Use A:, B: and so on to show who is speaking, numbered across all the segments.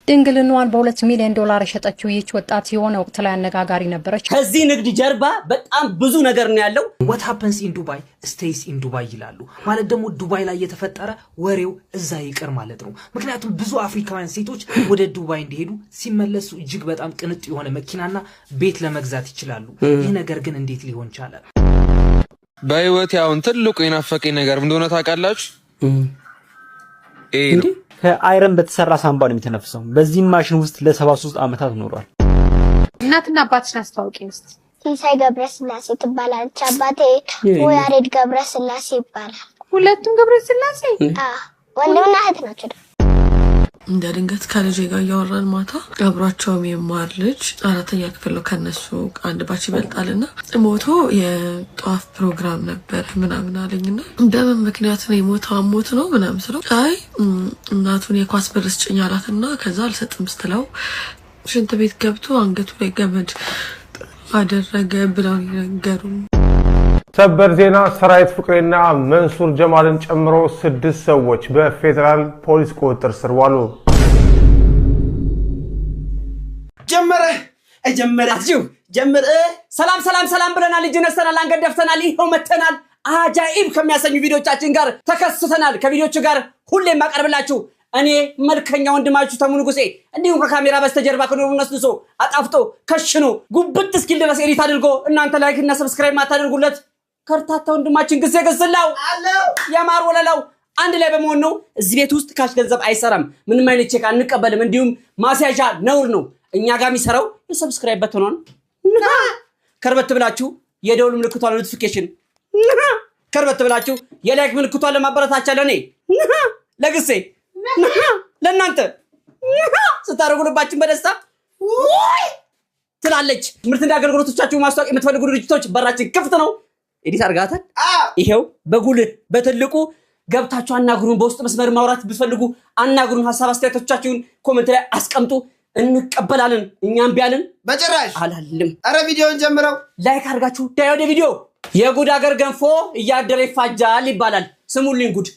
A: ድንግልናዋን በ2 ሚሊዮን ዶላር የሸጠችው ይህች ወጣት የሆነ ወቅት ላይ አነጋጋሪ ነበረች።
B: ከዚህ ንግድ ጀርባ በጣም ብዙ ነገር ነው ያለው። what happens in Dubai stays in Dubai ይላሉ። ማለት ደግሞ ዱባይ ላይ የተፈጠረ ወሬው እዛ ይቀር ማለት ነው። ምክንያቱም ብዙ አፍሪካውያን ሴቶች ወደ ዱባይ እንዲሄዱ ሲመለሱ እጅግ በጣም ቅንጡ የሆነ መኪናና ቤት ለመግዛት ይችላሉ። ይህ ነገር ግን እንዴት ሊሆን ቻለ?
C: በህይወት ያውን ትልቁ የናፈቀኝ ነገር እንደሆነ ታውቃላችሁ?
D: እንዴ ከአይረን በተሰራ ሳምባ ነው የሚተነፍሰው። በዚህ ማሽን ውስጥ ለ73 ዓመታት ኖሯል።
A: እናትና አባትሽን አስተዋውቂኝ እስቲ።
E: ሲሳይ ገብረስላሴ ትባላለች። አባቴ ያሬድ ገብረስላሴ ይባላል።
A: ሁለቱም ገብረስላሴ?
E: ወንድምና እህት ናቸው።
F: እንደ ድንገት ከልጄ ጋር ያወራን ማታ አብራቸው የሚማር ልጅ 4ኛ ክፍል ነው ከነሱ አንድ ባች ይበልጣልና ሞቶ የጧፍ ፕሮግራም ነበር ምናምን አለኝና በምን ምክንያት ነው የሞተው? ሞት ነው ምናምን ስለው አይ እናቱን የኳስ ብር ስጭኝ አላትና ከዛ አልሰጥም ስትለው ሽንት ቤት ገብቶ አንገቱ ላይ ገመድ አደረገ ብለው ነገሩን።
G: ሰበር ዜና ሰራዊት ፍቅሬና መንሱር ጀማልን ጨምሮ 6 ሰዎች በፌደራል ፖሊስ ቁጥጥር ስር ዋሉ።
B: ጀመረ ሰላም ብለናል። ልጅ ነስተናል፣ አንገት ደፍተናል፣ ይሄው መተናል። አጃኢብ ከሚያሰኙ ቪዲዮቻችን ጋር ተከስተናል። ከቪዲዮቹ ጋር ሁሌም ማቀርብላችሁ እኔ መልከኛ ወንድማችሁ ተሙኑ ጉሴ እንዲሁም ከካሜራ በስተጀርባ ከኖሩ ነስንሶ አጣፍጦ ከሽኖ ጉብት እስኪል ድረስ ኤዲት አድርጎ እናንተ ላይክ እና ሰብስክራይብ ማታደርጉለት ከርታታ ወንድማችን ግዜ ገዝላው ያማር ወለላው አንድ ላይ በመሆን ነው። እዚህ ቤት ውስጥ ካሽ ገንዘብ አይሰራም፣ ምንም አይነት ቼክ አንቀበልም፣ እንዲሁም ማስያዣ ነውር ነው። እኛ ጋር የሚሰራው የሰብስክራይብ በተኗን ከርበት ብላችሁ የደውል ምልክቷን ኖቲፊኬሽን ከርበት ብላችሁ የላይክ ምልክቷን ለማበረታቻ ለኔ ለግሴ ለእናንተ ስታረጉልባችን በደስታ ትላለች። ምርትና አገልግሎቶቻችሁ ማስተዋወቅ የምትፈልጉ ድርጅቶች በራችን ክፍት ነው። ኤዲት አርጋታል። ይሄው በጉልህ በትልቁ ገብታችሁ አናግሩን። በውስጥ መስመር ማውራት ብትፈልጉ አናግሩን። ሐሳብ አስተያየቶቻችሁን ኮሜንት ላይ አስቀምጡ፣ እንቀበላለን። እኛም ቢያልን
H: በጭራሽ
B: አላልም።
H: አረ ቪዲዮውን ጀምረው
B: ላይክ አርጋችሁ ዳይ ወደ ቪዲዮ። የጉድ አገር ገንፎ እያደረ ይፋጃል ይባላል። ስሙልኝ ጉድ።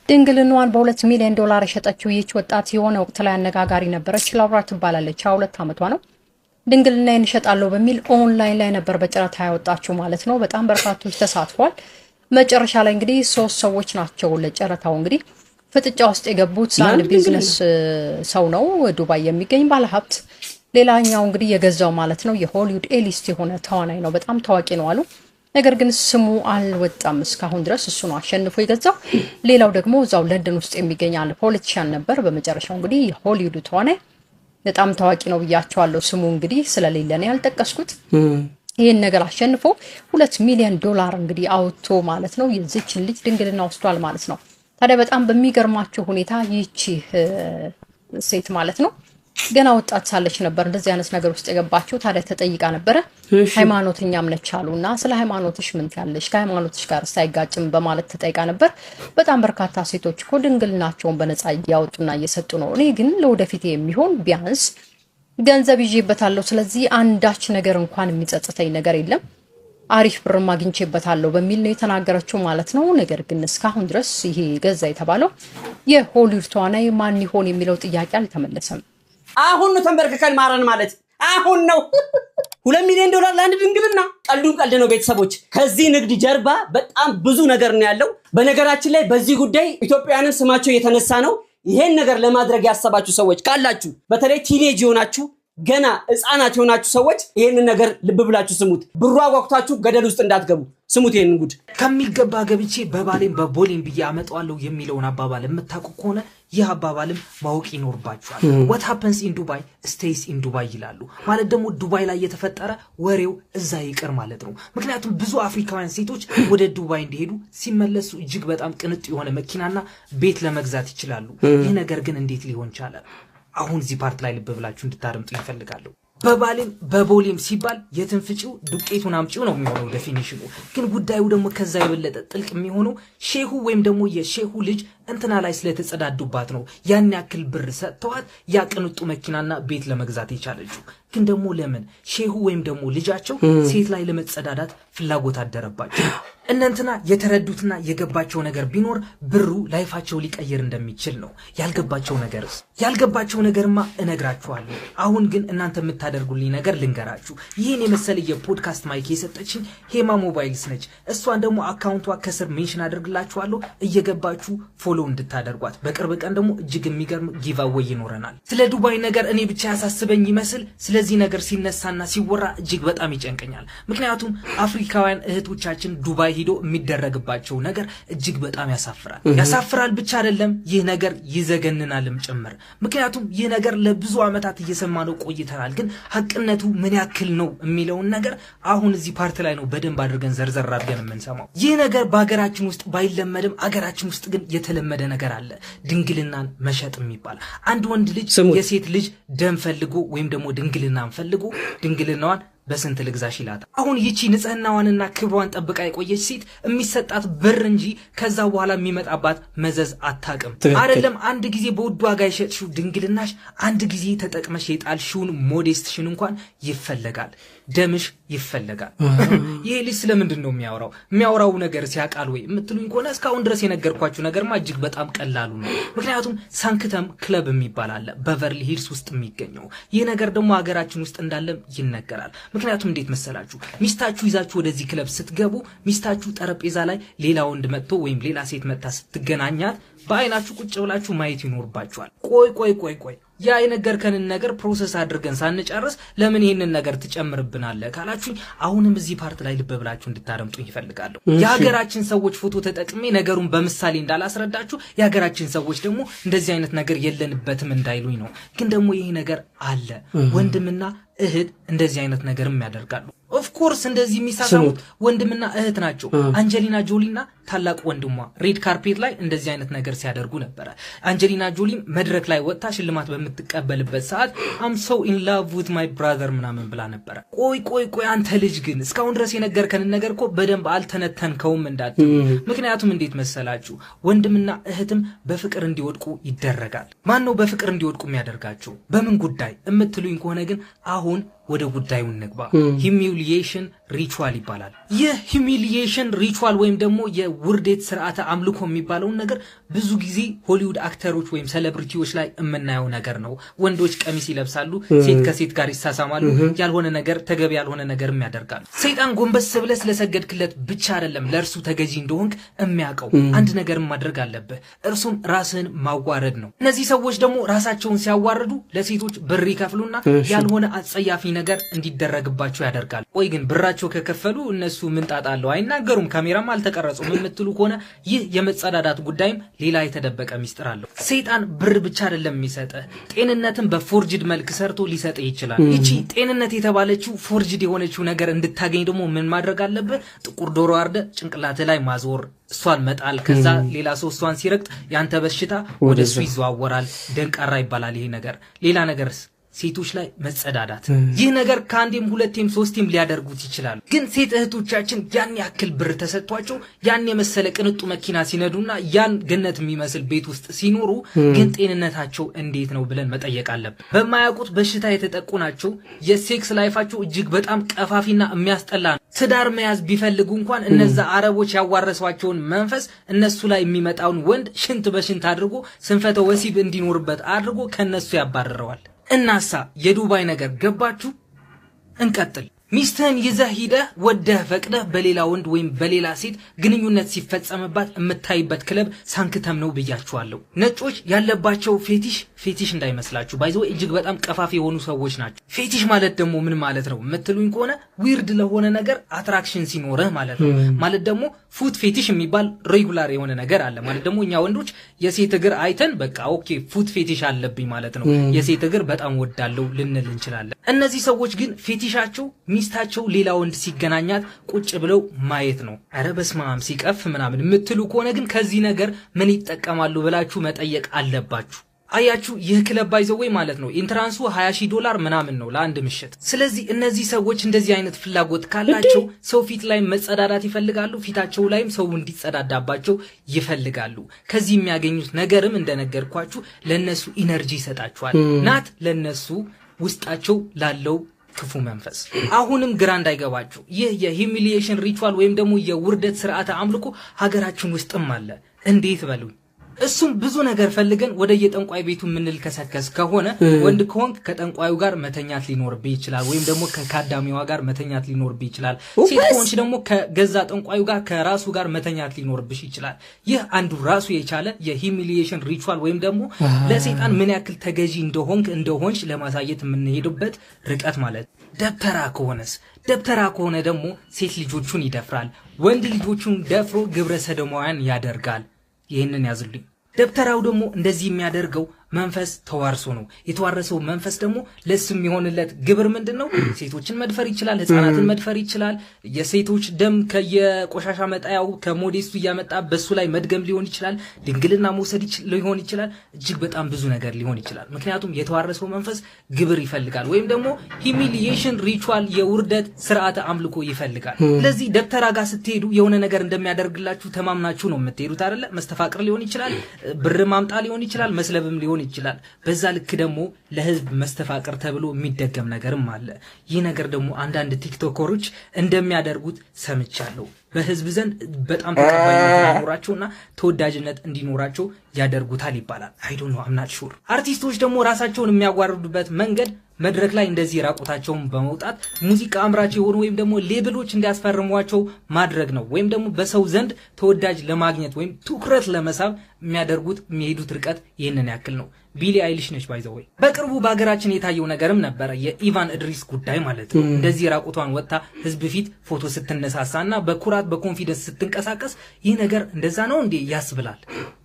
A: ድንግልናዋን በ2 ሚሊዮን ዶላር የሸጠችው ይህች ወጣት የሆነ ወቅት ላይ አነጋጋሪ ነበረች። ላውራ ትባላለች። 22 ዓመቷ ነው። ድንግልናዬን እሸጣለሁ በሚል ኦንላይን ላይ ነበር በጨረታ ያወጣችው ማለት ነው። በጣም በርካቶች ተሳትፏል። መጨረሻ ላይ እንግዲህ 3 ሰዎች ናቸው ለጨረታው እንግዲህ ፍጥጫ ውስጥ የገቡት። አንድ ቢዝነስ ሰው ነው ዱባይ የሚገኝ ባለሀብት፣ ሌላኛው እንግዲህ የገዛው ማለት ነው የሆሊውድ ኤሊስት የሆነ ተዋናይ ነው። በጣም ታዋቂ ነው አሉ። ነገር ግን ስሙ አልወጣም እስካሁን ድረስ። እሱ ነው አሸንፎ የገዛው። ሌላው ደግሞ እዛው ለንደን ውስጥ የሚገኝ አንድ ፖለቲሻን ነበር። በመጨረሻው እንግዲህ የሆሊውድ ተዋናይ በጣም ታዋቂ ነው ብያቸዋለሁ። ስሙ እንግዲህ ስለሌለ ነው ያልጠቀስኩት። ይሄን ነገር አሸንፎ 2 ሚሊዮን ዶላር እንግዲህ አውጥቶ ማለት ነው የዚችን ልጅ ድንግልና ወስዷል ማለት ነው። ታዲያ በጣም በሚገርማቸው ሁኔታ ይቺ ሴት ማለት ነው ገና ወጣት ሳለች ነበር እንደዚህ አይነት ነገር ውስጥ የገባችው። ታዲያ ተጠይቃ ነበር። ሃይማኖተኛም ነች አሉና ስለ ሃይማኖትሽ ምን ያለሽ ከሃይማኖትሽ ጋር ሳይጋጭም በማለት ተጠይቃ ነበር። በጣም በርካታ ሴቶች እኮ ድንግልናቸውን በነፃ እያወጡና እየሰጡ ነው። እኔ ግን ለወደፊት የሚሆን ቢያንስ ገንዘብ ይዤበታለሁ፣ ስለዚህ አንዳች ነገር እንኳን የሚጸጽተኝ ነገር የለም፣ አሪፍ ብር ማግኝቼበታለሁ በሚል ነው የተናገረችው ማለት ነው። ነገር ግን እስካሁን ድረስ ይሄ ገዛ የተባለው የሆሊውድ ተዋናይ ማን ይሆን የሚለው ጥያቄ አልተመለሰም።
B: አሁን ነው ተንበርክከን ማረን ማለት አሁን ነው። 2 ሚሊዮን ዶላር ለአንድ ድንግልና ቀልዱን ቀልድ ነው። ቤተሰቦች ከዚህ ንግድ ጀርባ በጣም ብዙ ነገር ነው ያለው። በነገራችን ላይ በዚህ ጉዳይ ኢትዮጵያውያንን ስማቸው የተነሳ ነው። ይሄን ነገር ለማድረግ ያሰባችሁ ሰዎች ካላችሁ በተለይ ቲኔጅ ሆናችሁ ገና ህፃናት ሆናችሁ ሰዎች ይሄን ነገር ልብ ብላችሁ ስሙት። ብሩ አጓግታችሁ ገደል ውስጥ እንዳትገቡ ስሙት። ይሄን ጉድ ከሚገባ ገብቼ በባሌም በቦሌም ብዬ አመጣዋለሁ የሚለውን አባባል የምታውቁ ከሆነ ይህ አባባልም ማወቅ ይኖርባችኋል። what happens in Dubai stays in Dubai ይላሉ። ማለት ደግሞ ዱባይ ላይ የተፈጠረ ወሬው እዛ ይቀር ማለት ነው። ምክንያቱም ብዙ አፍሪካውያን ሴቶች ወደ ዱባይ እንዲሄዱ ሲመለሱ እጅግ በጣም ቅንጡ የሆነ መኪናና ቤት ለመግዛት ይችላሉ። ይህ ነገር ግን እንዴት ሊሆን ቻለ? አሁን እዚህ ፓርት ላይ ልብ ብላችሁ እንድታደምጡ ይፈልጋሉ። በባሌም በቦሌም ሲባል የትንፍጪው ዱቄቱን አምጪው ነው የሚሆነው ዴፊኒሽኑ። ግን ጉዳዩ ደግሞ ከዛ የበለጠ ጥልቅ የሚሆነው ሼሁ ወይም ደግሞ የሼሁ ልጅ እንትና ላይ ስለተጸዳዱባት ነው ያን ያክል ብር ሰጥተዋት ያ ቅንጡ መኪናና ቤት ለመግዛት የቻለችው።
H: ግን ደግሞ ለምን ሼሁ ወይም ደግሞ ልጃቸው ሴት ላይ ለመጸዳዳት ፍላጎት አደረባቸው? እናንተና የተረዱትና የገባቸው ነገር ቢኖር ብሩ ላይፋቸው ሊቀየር እንደሚችል ነው። ያልገባቸው ነገርማ እነግራችኋለሁ። አሁን ግን እናንተ የምታደርጉልኝ ነገር ልንገራችሁ። ይህን የመሰለ የፖድካስት ማይክ የሰጠችኝ ሄማ ሞባይልስ ነች። እሷን ደግሞ አካውንቷ ከስር ሜንሽን አደርግላችኋለሁ፣ እየገባችሁ ፎሎ እንድታደርጓት። በቅርብ ቀን ደግሞ እጅግ የሚገርም ጊቫዌይ ይኖረናል። ስለ ዱባይ ነገር እኔ ብቻ ያሳስበኝ ይመስል ስለዚህ ነገር ሲነሳና ሲወራ እጅግ በጣም ይጨንቀኛል። ምክንያቱም አፍሪካውያን እህቶቻችን ዱባይ ሂዶ የሚደረግባቸው ነገር እጅግ በጣም ያሳፍራል ብቻ አይደለም፣ ይህ ነገር ይዘገንናልም ጭምር። ምክንያቱም ይህ ነገር ለብዙ ዓመታት እየሰማነው ቆይተናል። ግን ሐቅነቱ ምን ያክል ነው የሚለውን ነገር አሁን እዚህ ፓርት ላይ ነው በደንብ አድርገን ዘርዘር አድርገን የምንሰማው። ይህ ነገር በአገራችን ውስጥ ባይለመድም አገራችን ውስጥ ግን የተለመደ ነገር አለ፣ ድንግልናን መሸጥ የሚባል። አንድ ወንድ ልጅ የሴት ልጅ ደም ፈልጎ ወይም ደግሞ ድንግልናን ፈልጎ ድንግልናዋን በስንት ልግዛሽ ይላታል። አሁን ይቺ ንጽህናዋንና ክብሯን ጠብቃ የቆየች ሴት የሚሰጣት ብር እንጂ ከዛ በኋላ የሚመጣባት መዘዝ አታቅም። አይደለም አንድ ጊዜ በውድ ዋጋ የሸጥሽው ድንግልናሽ አንድ ጊዜ ተጠቅመሽ የጣልሽውን ሞዴስትሽን እንኳን ይፈለጋል፣ ደምሽ ይፈለጋል። ይሄ ልጅ ስለምንድን ነው የሚያወራው ነገር ሲያቃል ወይ የምትሉኝ ከሆነ እስካሁን ድረስ የነገርኳችሁ ነገርማ እጅግ በጣም ቀላሉ ነው። ምክንያቱም ሳንክተም ክለብ የሚባል አለ በቨርሊ ሂልስ ውስጥ የሚገኘው። ይህ ነገር ደግሞ ሀገራችን ውስጥ እንዳለም ይነገራል። ምክንያቱም እንዴት መሰላችሁ? ሚስታችሁ ይዛችሁ ወደዚህ ክለብ ስትገቡ ሚስታችሁ ጠረጴዛ ላይ ሌላ ወንድ መጥቶ ወይም ሌላ ሴት መጣ ስትገናኛት በአይናችሁ ቁጭ ብላችሁ ማየት ይኖርባችኋል። ቆይ ያ የነገርከንን ነገር ፕሮሰስ አድርገን ሳንጨርስ ለምን ይሄንን ነገር ትጨምርብናለህ ካላችሁኝ አሁንም እዚህ ፓርት ላይ ልብ ብላችሁ እንድታረምጡኝ ይፈልጋለሁ። የሀገራችን ሰዎች ፎቶ ተጠቅሜ ነገሩን በምሳሌ እንዳላስረዳችሁ የሀገራችን ሰዎች ደግሞ እንደዚህ አይነት ነገር የለንበትም እንዳይሉኝ ነው። ግን ደግሞ ይሄ ነገር አለ። ወንድምና እህት እንደዚህ አይነት ነገርም ያደርጋሉ። ኦፍ ኮርስ እንደዚህ የሚሳሳሙት ወንድምና እህት ናቸው። አንጀሊና ጆሊና ታላቅ ወንድሟ ሬድ ካርፔት ላይ እንደዚህ አይነት ነገር ሲያደርጉ ነበር። አንጀሊና ጆሊ መድረክ ላይ ወጣ ሽልማት በምትቀበልበት ሰዓት I'm so in love with my brother ምናምን ብላ ነበር። ቆይ አንተ ልጅ ግን እስካሁን ድረስ የነገርከንን ነገር እኮ በደንብ አልተነተንከውም እንዳትሉ። ምክንያቱም እንዴት መሰላችሁ? ወንድምና እህትም በፍቅር እንዲወድቁ ይደረጋል። ማን ነው በፍቅር እንዲወድቁ የሚያደርጋቸው? በምን ጉዳይ እምትሉኝ ከሆነ ግን አሁን ወደ ጉዳዩ እንግባ። ሂሚሊዬሽን ሪቹዋል ይባላል። ይህ ሂሚሊዬሽን ሪቹዋል ወይም ደግሞ የውርደት ስርዓተ አምልኮ የሚባለው ነገር ብዙ ጊዜ ሆሊውድ አክተሮች ወይም ሴሌብሪቲዎች ላይ የምናየው ነገር ነው። ወንዶች ቀሚስ ይለብሳሉ፣ ሴት ከሴት ጋር ይሳሳማሉ፣ ያልሆነ ነገር ተገቢ ያልሆነ ነገርም ያደርጋሉ። ሰይጣን ጎንበስ ብለህ ስለሰገድክለት ብቻ አይደለም ለእርሱ ተገዢ እንደሆንክ የሚያውቀው አንድ ነገር ማድረግ አለብህ፣ እርሱም ራስህን ማዋረድ ነው። እነዚህ ሰዎች ደግሞ ራሳቸውን ሲያዋርዱ ለሴቶች ብር ይከፍሉና ያልሆነ አጸያፊ ነገር እንዲደረግባቸው ያደርጋሉ። ወይ ግን ብራቸው ከከፈሉ እነሱ ምን ጣጣ አለው? አይናገሩም፣ ካሜራም አልተቀረጹም የምትሉ ከሆነ ይህ የመጸዳዳት ጉዳይም ሌላ የተደበቀ ሚስጥር አለው። ሰይጣን ብር ብቻ አይደለም የሚሰጥህ፣ ጤንነትን በፎርጅድ መልክ ሰርቶ ሊሰጥህ ይችላል። ይቺ ጤንነት የተባለችው ፎርጅድ የሆነችው ነገር እንድታገኝ ደግሞ ምን ማድረግ አለብህ? ጥቁር ዶሮ አርደ ጭንቅላት ላይ ማዞር፣ እሷን መጣል። ከዛ ሌላ ሰው እሷን ሲረግጥ ያንተ በሽታ ወደ እሱ ይዘዋወራል። ደንቃራ ይባላል ይሄ ነገር። ሌላ ነገርስ? ሴቶች ላይ መጸዳዳት። ይህ ነገር ከአንዴም ሁለቴም ሶስቴም ሊያደርጉት ይችላሉ። ግን ሴት እህቶቻችን ያን ያክል ብር ተሰጥቷቸው ያን የመሰለ ቅንጡ መኪና ሲነዱና ያን ገነት የሚመስል ቤት ውስጥ ሲኖሩ ግን ጤንነታቸው እንዴት ነው ብለን መጠየቅ አለብን። በማያውቁት በሽታ የተጠቁ ናቸው። የሴክስ ላይፋቸው እጅግ በጣም ቀፋፊና የሚያስጠላ ነው። ትዳር መያዝ ቢፈልጉ እንኳን እነዛ አረቦች ያዋረሷቸውን መንፈስ እነሱ ላይ የሚመጣውን ወንድ ሽንት በሽንት አድርጎ ስንፈተ ወሲብ እንዲኖርበት አድርጎ ከነሱ ያባረረዋል። እናሳ የዱባይ ነገር ገባችሁ? እንቀጥል። ሚስትህን ይዘህ ሂደህ ወደህ ፈቅደህ በሌላ ወንድ ወይም በሌላ ሴት ግንኙነት ሲፈጸምባት የምታይበት ክለብ ሳንክተም ነው ብያችኋለሁ። ነጮች ያለባቸው ፌቲሽ እንዳይመስላችሁ ባይዘው እጅግ በጣም ቀፋፊ የሆኑ ሰዎች ናቸው። ፌቲሽ ማለት ደግሞ ምን ማለት ነው የምትሉኝ ከሆነ ዊርድ ለሆነ ነገር አትራክሽን ሲኖርህ ማለት ነው። ማለት ደግሞ ፉት ፌቲሽ የሚባል ሬጉላር የሆነ ነገር አለ። ማለት ደግሞ እኛ ወንዶች የሴት እግር አይተን በቃ ኦኬ ፉት ፌቲሽ አለብኝ ማለት ነው፣ የሴት እግር በጣም ወዳለው ልንል እንችላለን። እነዚህ ሰዎች ግን ፌቲሻቸው ሚስታቸው ሌላ ወንድ ሲገናኛት ቁጭ ብለው ማየት ነው። አረ በስማም ሲቀፍ ምናምን የምትሉ ከሆነ ግን ከዚህ ነገር ምን ይጠቀማሉ ብላችሁ መጠየቅ አለባችሁ። አያችሁ ይህ ክለብ ባይዘው ማለት ነው ኢንትራንሱ $20,000 ምናምን ነው ለአንድ ምሽት። ስለዚህ እነዚህ ሰዎች እንደዚህ አይነት ፍላጎት ካላቸው ሰው ፊት ላይ መጸዳዳት ይፈልጋሉ፣ ፊታቸው ላይም ሰው እንዲጸዳዳባቸው ይፈልጋሉ። ከዚህ የሚያገኙት ነገርም እንደነገርኳችሁ ለነሱ ኢነርጂ ይሰጣቸዋል። ናት ለነሱ ውስጣቸው ላለው ክፉ መንፈስ። አሁንም ግራ እንዳይገባችሁ ይህ የሂሚሊዬሽን ሪቹዋል ወይም ደግሞ የውርደት ስርዓተ አምልኮ ሀገራችን ውስጥም አለ። እንዴት በሉኝ። እሱም ብዙ ነገር ፈልገን ወደ የጠንቋይ ቤቱ ምንልከሰከስ ከሆነ ወንድ ከሆንክ ከጠንቋዩ ጋር መተኛት ሊኖርብህ ይችላል፣ ወይም ደግሞ ከካዳሚዋ ጋር መተኛት ሊኖርብህ ይችላል። ሴት ከሆንሽ ደግሞ ከገዛ ጠንቋዩ ጋር ከራሱ ጋር መተኛት ሊኖርብሽ ይችላል። ይህ አንዱ ራሱ የቻለ የሂሚሊዬሽን ሪቹዋል ወይም ደግሞ ለሰይጣን ምን ያክል ተገዢ እንደሆንሽ ለማሳየት የምንሄድበት ርቀት ማለት። ደብተራ ከሆነ ደግሞ ሴት ልጆቹን ይደፍራል፣ ወንድ ልጆቹን ደፍሮ ግብረ ሰዶማውያን ያደርጋል። ይሄንን ያዝልኝ። ደብተራው ደግሞ እንደዚህ የሚያደርገው መንፈስ ተዋርሶ ነው። የተዋረሰው መንፈስ ደግሞ ለስም ይሆንለት ግብር ምንድነው? ሴቶችን መድፈር ይችላል፣ ህፃናትን መድፈር ይችላል። የሴቶች ደም ከየቆሻሻ መጣያው ከሞዴስቱ እያመጣ በሱ ላይ መድገም ሊሆን ይችላል። ድንግልና መውሰድ ሊሆን ይችላል። እጅግ በጣም ብዙ ነገር ሊሆን ይችላል። ምክንያቱም የተዋረሰው መንፈስ ግብር ይፈልጋል፣ ወይም ደግሞ ሂሚሊዬሽን ሪቹዋል የውርደት ስርዓተ አምልኮ ይፈልጋል። ስለዚህ ደብተራ ጋር ስትሄዱ የሆነ ነገር እንደሚያደርግላችሁ ተማምናችሁ ነው የምትሄዱት አይደለ? መስተፋቅር ሊሆን ይችላል፣ ብር ማምጣ ሊሆን ይችላል፣ መስለብም ሊሆን ይችላል። በዛ ልክ ደግሞ ለህዝብ መስተፋቅር ተብሎ የሚደገም ነገርም አለ። ይህ ነገር ደግሞ አንዳንድ ቲክቶከሮች እንደሚያደርጉት ሰምቻለሁ። በህዝብ ዘንድ በጣም ተቀባይነት እንዲኖራቸውና ተወዳጅነት እንዲኖራቸው ያደርጉታል ይባላል። አይ ዶንት ኖ አም ናት ሹር። አርቲስቶች ደግሞ ራሳቸውን የሚያዋርዱበት መንገድ መድረክ ላይ እንደዚህ ራቁታቸውን በመውጣት ሙዚቃ አምራች የሆኑ ወይም ደግሞ ሌብሎች እንዲያስፈርሟቸው ማድረግ ነው። ወይም ደግሞ በሰው ዘንድ ተወዳጅ ለማግኘት ወይም ትኩረት ለመሳብ የሚያደርጉት የሚሄዱት ርቀት ይህንን ያክል ነው። ቢሊ አይሊሽ ነች ባይዘው። በቅርቡ በሀገራችን የታየው ነገርም ነበረ፣ የኢቫን እድሪስ ጉዳይ ማለት ነው። እንደዚህ ራቁቷን ወጥታ ህዝብ ፊት ፎቶ ስትነሳሳና በኩራት በኮንፊደንስ ስትንቀሳቀስ ይህ ነገር እንደዛ ነው እንዴ ያስብላል።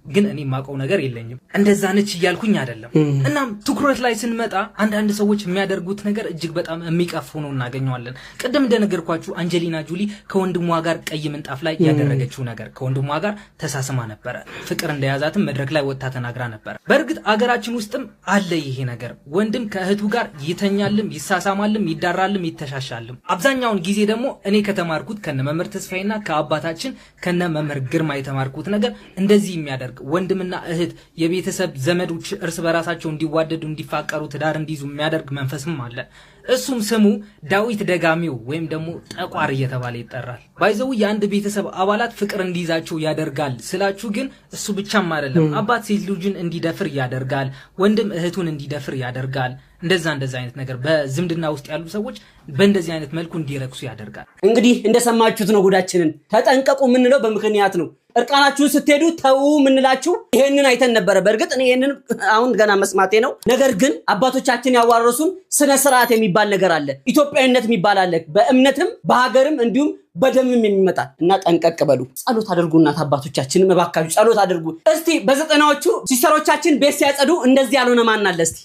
H: ግን እኔ ማቀው ነገር የለኝም፣ እንደዛ ነች እያልኩኝ አይደለም። እናም ትኩረት ላይ ስንመጣ አንዳንድ ሰዎች የሚያደርጉት ነገር እጅግ በጣም የሚቀፍ ሆኖ እናገኘዋለን። ቅድም እንደነገርኳችሁ አንጀሊና ጆሊ ከወንድሟ ጋር ቀይ ምንጣፍ ላይ ያደረገችው ነገር፣ ከወንድሟ ጋር ተሳስማ ነበረ። ፍቅር እንደያዛትም መድረክ ላይ ወጥታ ተናግራ ነበረ። በእርግጥ አገራችን ውስጥም አለ ይሄ ነገር። ወንድም ከእህቱ ጋር ይተኛልም፣ ይሳሳማልም፣ ይዳራልም፣ ይተሻሻልም። አብዛኛውን ጊዜ ደግሞ እኔ ከተማርኩት ከነ መምህር ተስፋዬና ከአባታችን ከነ መምህር ግርማ የተማርኩት ነገር እንደዚህ የሚያደርግ ወንድምና እህት የቤተሰብ ዘመዶች እርስ በራሳቸው እንዲዋደዱ እንዲፋቀሩ ትዳር እንዲይዙ የሚያደርግ መንፈስም አለ። እሱም ስሙ ዳዊት ደጋሚው ወይም ደግሞ ጠቋር እየተባለ ይጠራል። ባይዘው የአንድ ቤተሰብ አባላት ፍቅር እንዲይዛቸው ያደርጋል ስላችሁ ግን እሱ ብቻም አይደለም። አባት ሴት ልጁን እንዲደፍር ያደርጋል፣ ወንድም እህቱን እንዲደፍር ያደርጋል። እንደዛ አይነት ነገር በዝምድና ውስጥ ያሉ ሰዎች በእንደዚህ አይነት መልኩ እንዲረክሱ ያደርጋል።
B: እንግዲህ እንደሰማችሁት ነው። ጉዳችንን ተጠንቀቁ የምንለው በምክንያት ነው። እርቃናችሁን ስትሄዱ ተው የምንላችሁ ይሄንን አይተን ነበረ። በእርግጥ እኔ ይሄንን አሁን ገና መስማቴ ነው። ነገር ግን አባቶቻችን ያዋረሱን ስነ ስርዓት የሚባል ነገር አለ፣ ኢትዮጵያዊነት የሚባል አለ። በእምነትም በሀገርም እንዲሁም በደምም የሚመጣ እና ጠንቀቅ በሉ። ጸሎት አድርጉ። እናት አባቶቻችን መባካችሁ ጸሎት አድርጉ። እስቲ በዘጠናዎቹ ሲስተሮቻችን ቤት ሲያጸዱ እንደዚህ ያልሆነ ማን አለ እስቲ?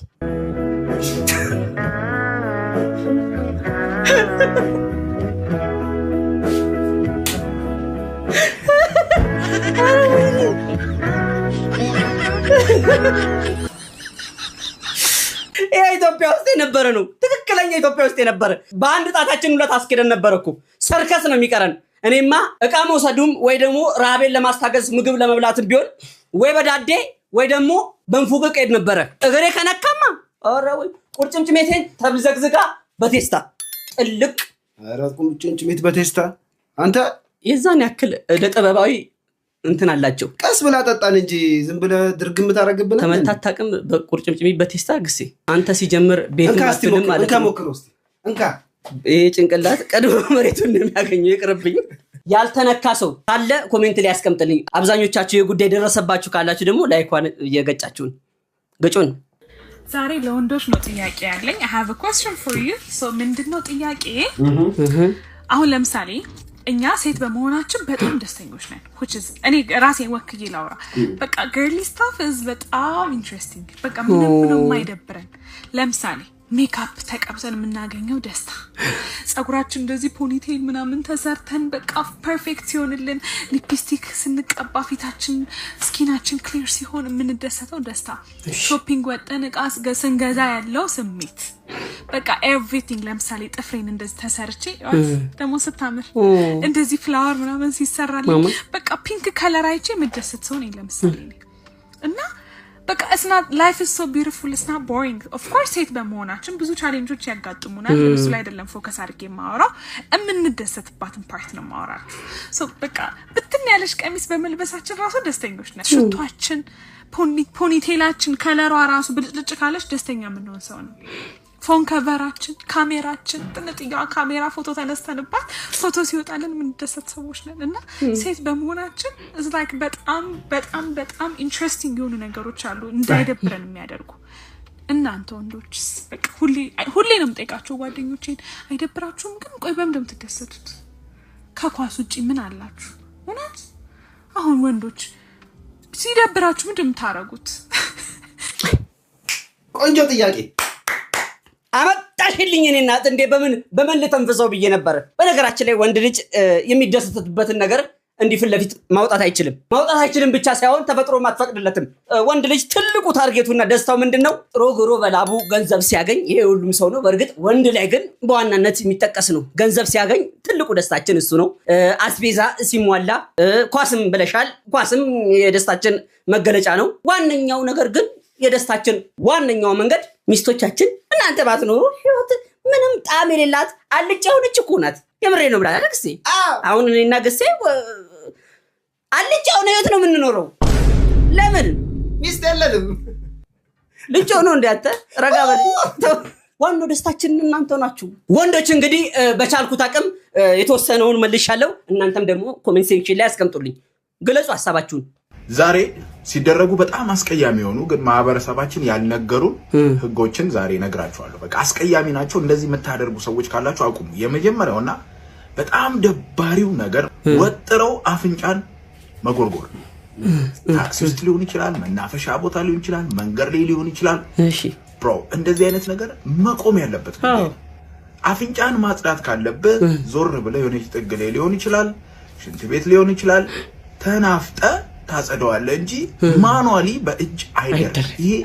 B: ይሄ ኢትዮጵያ ውስጥ የነበረ ነው። ትክክለኛ ኢትዮጵያ ውስጥ የነበረ በአንድ ጣታችን ሁለት አስኬደን ነበር እኮ። ሰርከስ ነው የሚቀረን። እኔማ እቃ መውሰዱም ወይ ደግሞ ራቤን ለማስታገስ ምግብ ለመብላትም ቢሆን ወይ በዳዴ ወይ ደግሞ በንፉቅቅ ሄድ ነበረ። እግሬ ከነካማ ኧረ ወይ ቁርጭምጭሜቴን ተብዘግዝጋ በቴስታ ጥልቅ።
I: ኧረ ቁርጭምጭሜት በቴስታ አንተ
B: የዛን ያክል ለጥበባዊ እንትን አላቸው።
I: ቀስ ብላ ጠጣን እንጂ ዝም ብለህ ድርግም ታረግብና
B: ተመታታቅም በቁርጭምጭሚት በቴስታ ግሴ አንተ ሲጀምር ቤት ማስተልም ማለት
I: እንካ ሞክር ውስጥ እንካ
B: ይሄ ጭንቅላት ቀድሞ መሬቱን እንደሚያገኘው ይቅርብኝ። ያልተነካ ሰው ካለ ኮሜንት ላይ ያስቀምጥልኝ። አብዛኞቻችሁ የጉዳይ ደረሰባችሁ ካላችሁ ደግሞ ላይኳን እየገጫችሁን ገጩን።
J: ዛሬ ለወንዶች ነው ጥያቄ ያለኝ። I have a question for you. so ምንድነው ጥያቄ? አሁን ለምሳሌ እኛ ሴት በመሆናችን በጣም ደስተኞች ነን። which is እኔ ራሴን ወክዬ ላውራ። በቃ girly stuff is በጣም interesting። በቃ ምንም አይደብረን። ለምሳሌ ሜካፕ ተቀብተን የምናገኘው ደስታ፣ ጸጉራችን እንደዚህ ፖኒቴል ምናምን ተሰርተን በቃ ፐርፌክት ሲሆንልን፣ ሊፕስቲክ ስንቀባ ፊታችን ስኪናችን ክሊር ሲሆን የምንደሰተው ደስታ፣ ሾፒንግ ወጠን እቃ ስንገዛ ያለው ስሜት፣ በቃ ኤቭሪቲንግ። ለምሳሌ ጥፍሬን እንደዚህ ተሰርቼ ደግሞ ስታምር እንደዚህ ፍላወር ምናምን ሲሰራልኝ በቃ ፒንክ ከለር አይቼ የምደሰት ሰው ነኝ ለምሳሌ። እና በቃ it's not life is so beautiful it's not boring of course ሴት በመሆናችን ብዙ ቻሌንጆች ያጋጥሙናል እሱ ላይ አይደለም ፎከስ አድርጌ ማወራው እምንደሰትባትን ፓርት ነው ማወራችሁ ሶ በቃ ብትን ያለሽ ቀሚስ በመልበሳችን ራሱ ደስተኞች ነን ሽቷችን ፖኒቴላችን ከለሯ ራሱ ብልጭልጭ ካለሽ ደስተኛ ምንሆን ሰው ነው ፎን ከቨራችን ካሜራችን ጥንጥያው ካሜራ ፎቶ ተነስተንባት ፎቶ ሲወጣልን ምን ደሰት ሰዎች ነን እና ሴት በመሆናችን is like በጣም ኢንትረስቲንግ የሆኑ ነገሮች አሉ እንዳይደብረን የሚያደርጉ እናንተ ወንዶችስ በቃ ሁሌ ነው የምጠይቃቸው ጓደኞቼን አይደብራችሁም ግን ቆይ በምን ትደሰቱት ከኳስ ውጪ ምን አላችሁ እውነት አሁን ወንዶች ሲደብራችሁ ምንድነው ታረጉት
I: ቆንጆ ጥያቄ
B: አመጣሽልኝ እኔ እናት እንዴ በምን ልተንፈሰው ብዬ ነበር በነገራችን ላይ ወንድ ልጅ የሚደሰትበትን ነገር እንዲፍል ለፊት ማውጣት አይችልም ብቻ ሳይሆን ተፈጥሮ ማትፈቅድለትም ወንድ ልጅ ትልቁ ታርጌቱና ደስታው ምንድነው ሮግሮ በላቡ ገንዘብ ሲያገኝ ይሄ ሁሉም ሰው ነው በርግጥ ወንድ ላይ ግን በዋናነት የሚጠቀስ ነው ገንዘብ ሲያገኝ ትልቁ ደስታችን እሱ ነው አስቤዛ ሲሟላ ኳስም ብለሻል ኳስም የደስታችን መገለጫ ነው ዋንኛው ነገር ግን የደስታችን ዋንኛው መንገድ ሚስቶቻችን እናንተ ባትኖሩ ህይወት ምንም ጣም የሌላት አልጫው ነች እኮ ናት የምሬ ነው ብላ አለክሲ አሁን እኔና ገሴ አልጫው ነው ህይወት ነው የምንኖረው ለምን
I: ሚስት የለንም
B: ልጫው ነው እንዴ አተ ረጋ በል ዋናው ደስታችን እናንተ ናችሁ ወንዶች እንግዲህ በቻልኩት አቅም የተወሰነውን መልሻለሁ እናንተም ደግሞ ኮሜንት ሴክሽን ላይ አስቀምጡልኝ ግለጹ ሐሳባችሁን
K: ዛሬ ሲደረጉ በጣም አስቀያሚ ሆኑ ግን ማህበረሰባችን ያልነገሩ ህጎችን ዛሬ ነግራችኋለሁ በቃ አስቀያሚ ናቸው እንደዚህ መታደርጉ ሰዎች ካላችሁ አቁሙ የመጀመሪያውና በጣም ደባሪው ነገር ወጥረው አፍንጫን መጎርጎር ታክሲ ውስጥ ሊሆን ይችላል መናፈሻ ቦታ ሊሆን ይችላል መንገድ ላይ ሊሆን ይችላል እሺ ብሮ እንደዚህ አይነት ነገር መቆም ያለበት አፍንጫን ማጽዳት ካለበት ዞር ብለ የሆነ ጥግ ላይ ሊሆን ይችላል ሽንት ቤት ሊሆን ይችላል ተናፍጠ ታጸደዋለ እንጂ ማኑዋሊ በእጅ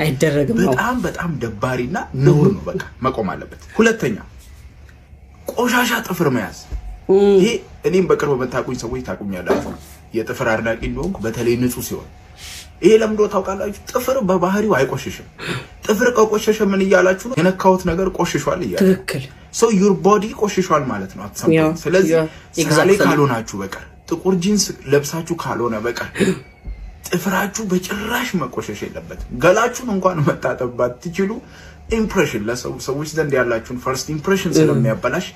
K: አይደረግም በጣም ደባሪና ነውር ነው በቃ መቆም አለበት ሁለተኛ ቆሻሻ ጥፍር መያዝ ይሄ እኔም በቅርብ በመታቁኝ ሰዎች ታቁኛላችሁ የጥፍር አድናቂ እንደሆንኩ በተለይ ንጹህ ሲሆን ይሄ ለምዶ ታውቃላችሁ ጥፍር በባህሪው አይቆሽሽም ጥፍር ከቆሸሸ ምን ይያላችሁ ነው የነካውት ነገር ቆሽሿል ይያል ትክክል so your body ቆሽሿል ማለት ነው አትሰማም ስለዚህ ኤግዛክትሊ ካልሆናችሁ በቀር ጥቁር ጂንስ ለብሳችሁ ካልሆነ በቀር ጥፍራችሁ በጭራሽ መቆሸሽ የለበትም ገላችሁን እንኳን መታጠባት ትችሉ ኢምፕሬሽን ለሰዎች ዘንድ ያላችሁን ፈርስት ኢምፕሬሽን ስለሚያበላሽ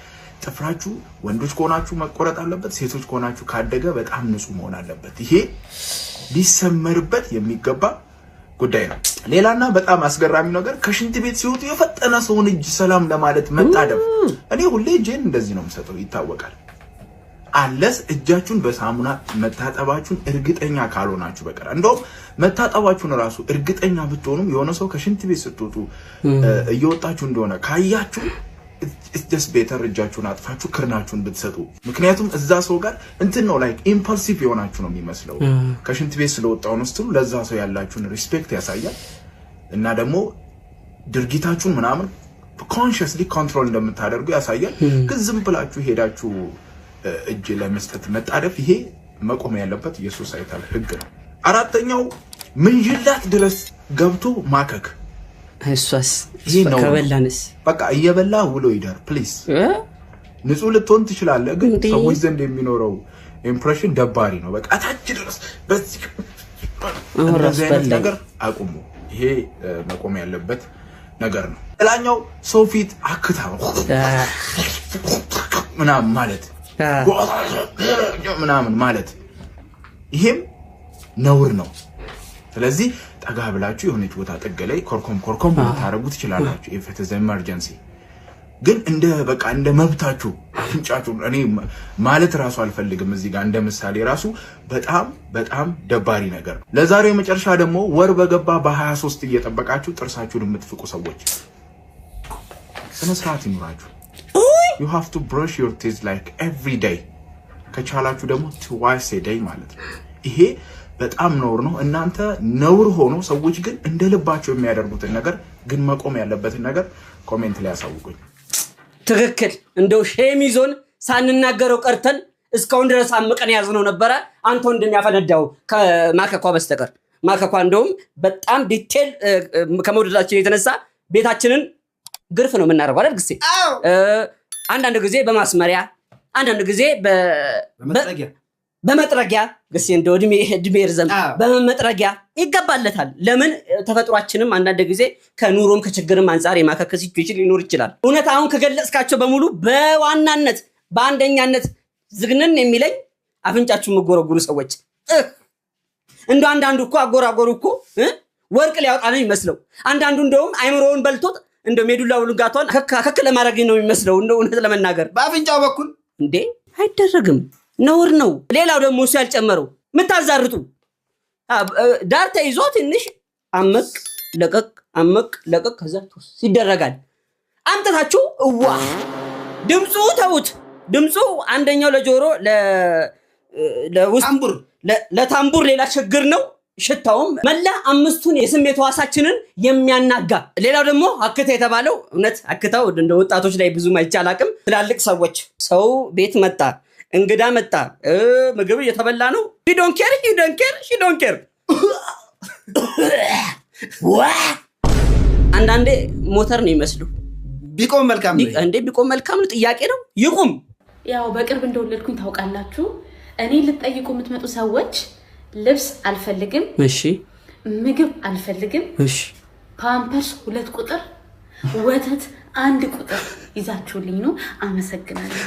K: ጥፍራችሁ ወንዶች ከሆናችሁ መቆረጥ አለበት ሴቶች ከሆናችሁ ካደገ በጣም ንጹህ መሆን አለበት ይሄ ሊሰመርበት የሚገባ ጉዳይ ነው ሌላና በጣም አስገራሚ ነገር ከሽንት ቤት ሲወጡ የፈጠነ ሰውን እጅ ሰላም ለማለት መጣደፍ እኔ ሁሌ እጄን እንደዚህ ነው የምሰጠው ይታወቃል አለስ እጃችሁን በሳሙና መታጠባችሁን እርግጠኛ ካልሆናችሁ በቀር እንደውም መታጠባችሁን ራሱ እርግጠኛ ብትሆኑም የሆነ ሰው ከሽንት ቤት ስትወጡ እየወጣችሁ እንደሆነ ካያችሁ it's just better እጃችሁን አጥፋችሁ ክርናችሁን ብትሰጡ ምክንያቱም እዛ ሰው ጋር እንትን ነው ላይክ ኢምፐልሲቭ የሆናችሁ ነው የሚመስለው ከሽንት ቤት ስለወጣው ነው ስትሉ ለዛ ሰው ያላችሁን ሪስፔክት ያሳያል እና ደግሞ ድርጊታችሁን ምናምን ኮንሺየስሊ ኮንትሮል እንደምታደርጉ ያሳያል ግን ዝም ብላችሁ ሄዳችሁ እጅ ለመስጠት መጣደፍ ይሄ መቆም ያለበት የሶሳይታል ህግ ነው አራተኛው ምንጅላት ድረስ ገብቶ ማከክ
B: እሷስ ከበላንስ
K: በቃ እየበላ ውሎ ይደር ፕሊዝ ንጹህ ልትሆን ትችላለህ ግን ሰዎች ዘንድ የሚኖረው ኢምፕሬሽን ደባሪ ነው በቃ ታች ድረስ በዚህ ነገር አቁሙ ይሄ መቆም ያለበት ነገር ነው ሌላኛው ሶፊት አክታ ምናምን ማለት ይሄም ነውር ነው ስለዚህ ጠጋ ብላችሁ የሆነች ቦታ ጥግ ላይ ኮርኮም ታረጉት ይችላልላችሁ if it is emergency ግን እንደ መብታችሁ አፍንጫችሁ እኔ ማለት ራሱ አልፈልግም እዚህ ጋር እንደ ምሳሌ ራሱ በጣም ደባሪ ነገር ነው ለዛሬው መጨረሻ ደግሞ ወር በገባ በ23 እየተጠበቃችሁ ጥርሳችሁን የምትፍቁ ሰዎች ስነ ስርዓት ይኑራችሁ you have to brush your teeth like every day ከቻላችሁ ደግሞ twice a day ማለት ነው ይሄ በጣም ነውር ነው እናንተ ነውር ሆኖ ሰዎች ግን እንደልባቸው የሚያደርጉትን ነገር ግን መቆም ያለበትን ነገር ኮሜንት ላይ ያሳውቁኝ
B: ትክክል እንደው ሼሚዞን ሳንናገረው ቀርተን እስካሁን ድረስ አመቀን ያዝነው ነበር አንተ እንደሚያፈነዳው ከማከኳ በስተቀር ማከኳ እንደውም በጣም ዲቴል ከመውደዳችን የተነሳ ቤታችንን ግርፍ ነው የምናደርገው አይደል ግሴ? አንዳንድ ጊዜ በማስመሪያ አንዳንድ ጊዜ በመጥረጊያ ግሴ እንደው እድሜ ይርዘም በመጥረጊያ ይገባለታል። ለምን ተፈጥሯችንም አንዳንድ ጊዜ ከኑሮም ከችግርም አንፃር የማከከስ ሲቹዌሽን ሊኖር ይችላል። እውነት አሁን ከገለጽካቸው በሙሉ በዋናነት በአንደኛነት ዝግነን የሚለኝ አፍንጫችሁ መጎረጉሩ ሰዎች እንደው አንዳንዱ እኮ አጎራጎሩ እኮ ወርቅ ሊያወጣ ነው የሚመስለው። አንዳንዱ እንደውም አይምሮውን በልቶት እንደው ሜዱላ ውልጋቷን ከከከለ ማድረግ ነው የሚመስለው። እንደው እውነት ለመናገር
I: በአፍንጫው በኩል
B: እንዴ አይደረግም፣ ነውር ነው። ሌላው ደግሞ እሱ ያልጨመረው ምታዛርጡ ዳር ተይዞ ትንሽ አመቅ ለቀቅ ከዛ ሲደረጋል። አምጥታችሁ እዋ ድምፁ ተውት። ድምፁ አንደኛው ለጆሮ ለውስጥ ለታምቡር ሌላ ችግር ነው። ሽታውም መላ አምስቱን የስሜት ዋሳችንን የሚያናጋ። ሌላው ደግሞ አክታ የተባለው እውነት አክታው እንደ ወጣቶች ላይ ብዙ አይቻላቅም። ትላልቅ ሰዎች ሰው ቤት መጣ፣ እንግዳ መጣ፣ ምግብ እየተበላ ነው። ሂ ዶንት ኬር አንዳንዴ ሞተር ነው ይመስሉ። ቢቆም መልካም ነው እንዴ? ቢቆም መልካም ነው። ጥያቄ ነው ይቁም።
L: ያው በቅርብ እንደወለድኩኝ ታውቃላችሁ። እኔ ልትጠይቁ የምትመጡ ሰዎች ልብስ አልፈልግም፣ እሺ፣ ምግብ አልፈልግም፣ እሺ፣ ፓምፐርስ 2 ቁጥር፣ ወተት 1 ቁጥር ይዛችሁልኝ ነው። አመሰግናለሁ።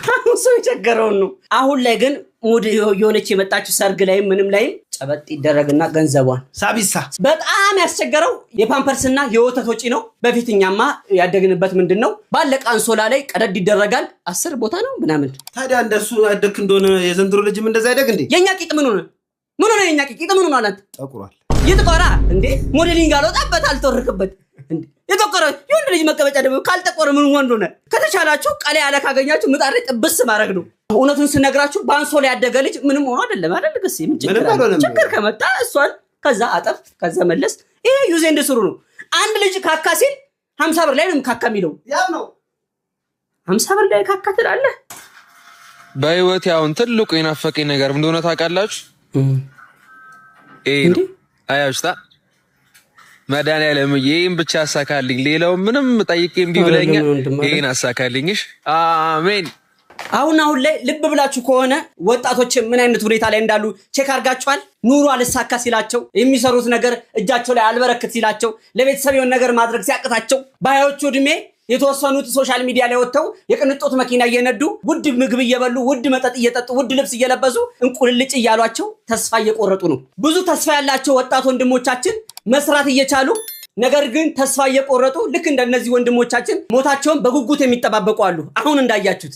B: ሰው የቸገረውን ነው። አሁን ላይ ግን ሙድ የሆነች የመጣችው ሰርግ ላይ ምንም ላይ ጨበጥ ይደረግና ገንዘቧን ሳቢሳ በጣም ያስቸገረው የፓምፐርስና የወተት ወጪ ነው። በፊትኛማ ያደግንበት ምንድነው ባለቀ አንሶላ ላይ ቀደድ ይደረጋል። 10 ቦታ ነው ምናምን።
I: ታዲያ እንደሱ ያደክ እንደሆነ የዘንድሮ ልጅም እንደዛ ያደግ እንዴ?
B: የኛ ቂጥ ምን ሆነ? የኛ ቂጥ ምን ሆነ? አላት ጠቁሯል። ይጥቆራ እንዴ? ሞዴሊንግ አልወጣበት አልተወርክበት እንዴ? ይጥቆራ ይሁን ልጅ መቀበጫ ደግሞ ካልጠቆረ ምን ወንድ ሆነ? ከተቻላችሁ ቀለ ያለ ካገኛችሁ ምጣድ ጥብስ ማድረግ ነው። እውነቱን ስነግራችሁ ባንሶላ ያደገ ልጅ ምንም ሆኖ አይደለም አይደል? ግስ ችግር ከመጣ እሷን ከዛ አጠፍ ከዛ መለስ። ይሄ ዩዝ ኤንድ ስሩ ነው። አንድ ልጅ ካካ ሲል 50 ብር ላይ ነው ካካ የሚለው። ያው ነው 50 ብር ላይ ካካ ትላለህ።
C: በህይወት ያውን ትልቁ የናፈቀኝ ነገር እንደሆነ ታውቃላችሁ? ይሄ ነው። አያውሽታ መድኃኒዓለም ይሄን ብቻ አሳካልኝ፣ ሌላው ምንም ጠይቄም ቢብለኛ ይሄን አሳካልኝሽ። አሜን።
B: አሁን ላይ ልብ ብላችሁ ከሆነ ወጣቶች ምን አይነት ሁኔታ ላይ እንዳሉ ቼክ አድርጋችኋል? ኑሮ አልሳካ ሲላቸው፣ የሚሰሩት ነገር እጃቸው ላይ አልበረክት ሲላቸው፣ ለቤተሰብ የሆነ ነገር ማድረግ ሲያቅታቸው፣ ባዮቹ እድሜ የተወሰኑት ሶሻል ሚዲያ ላይ ወጥተው የቅንጦት መኪና እየነዱ ውድ ምግብ እየበሉ ውድ መጠጥ እየጠጡ ውድ ልብስ እየለበሱ እንቁልልጭ እያሏቸው ተስፋ እየቆረጡ ነው። ብዙ ተስፋ ያላቸው ወጣት ወንድሞቻችን መስራት እየቻሉ ነገር ግን ተስፋ እየቆረጡ ልክ እንደነዚህ ወንድሞቻችን ሞታቸውን በጉጉት የሚጠባበቁ አሉ። አሁን እንዳያችሁት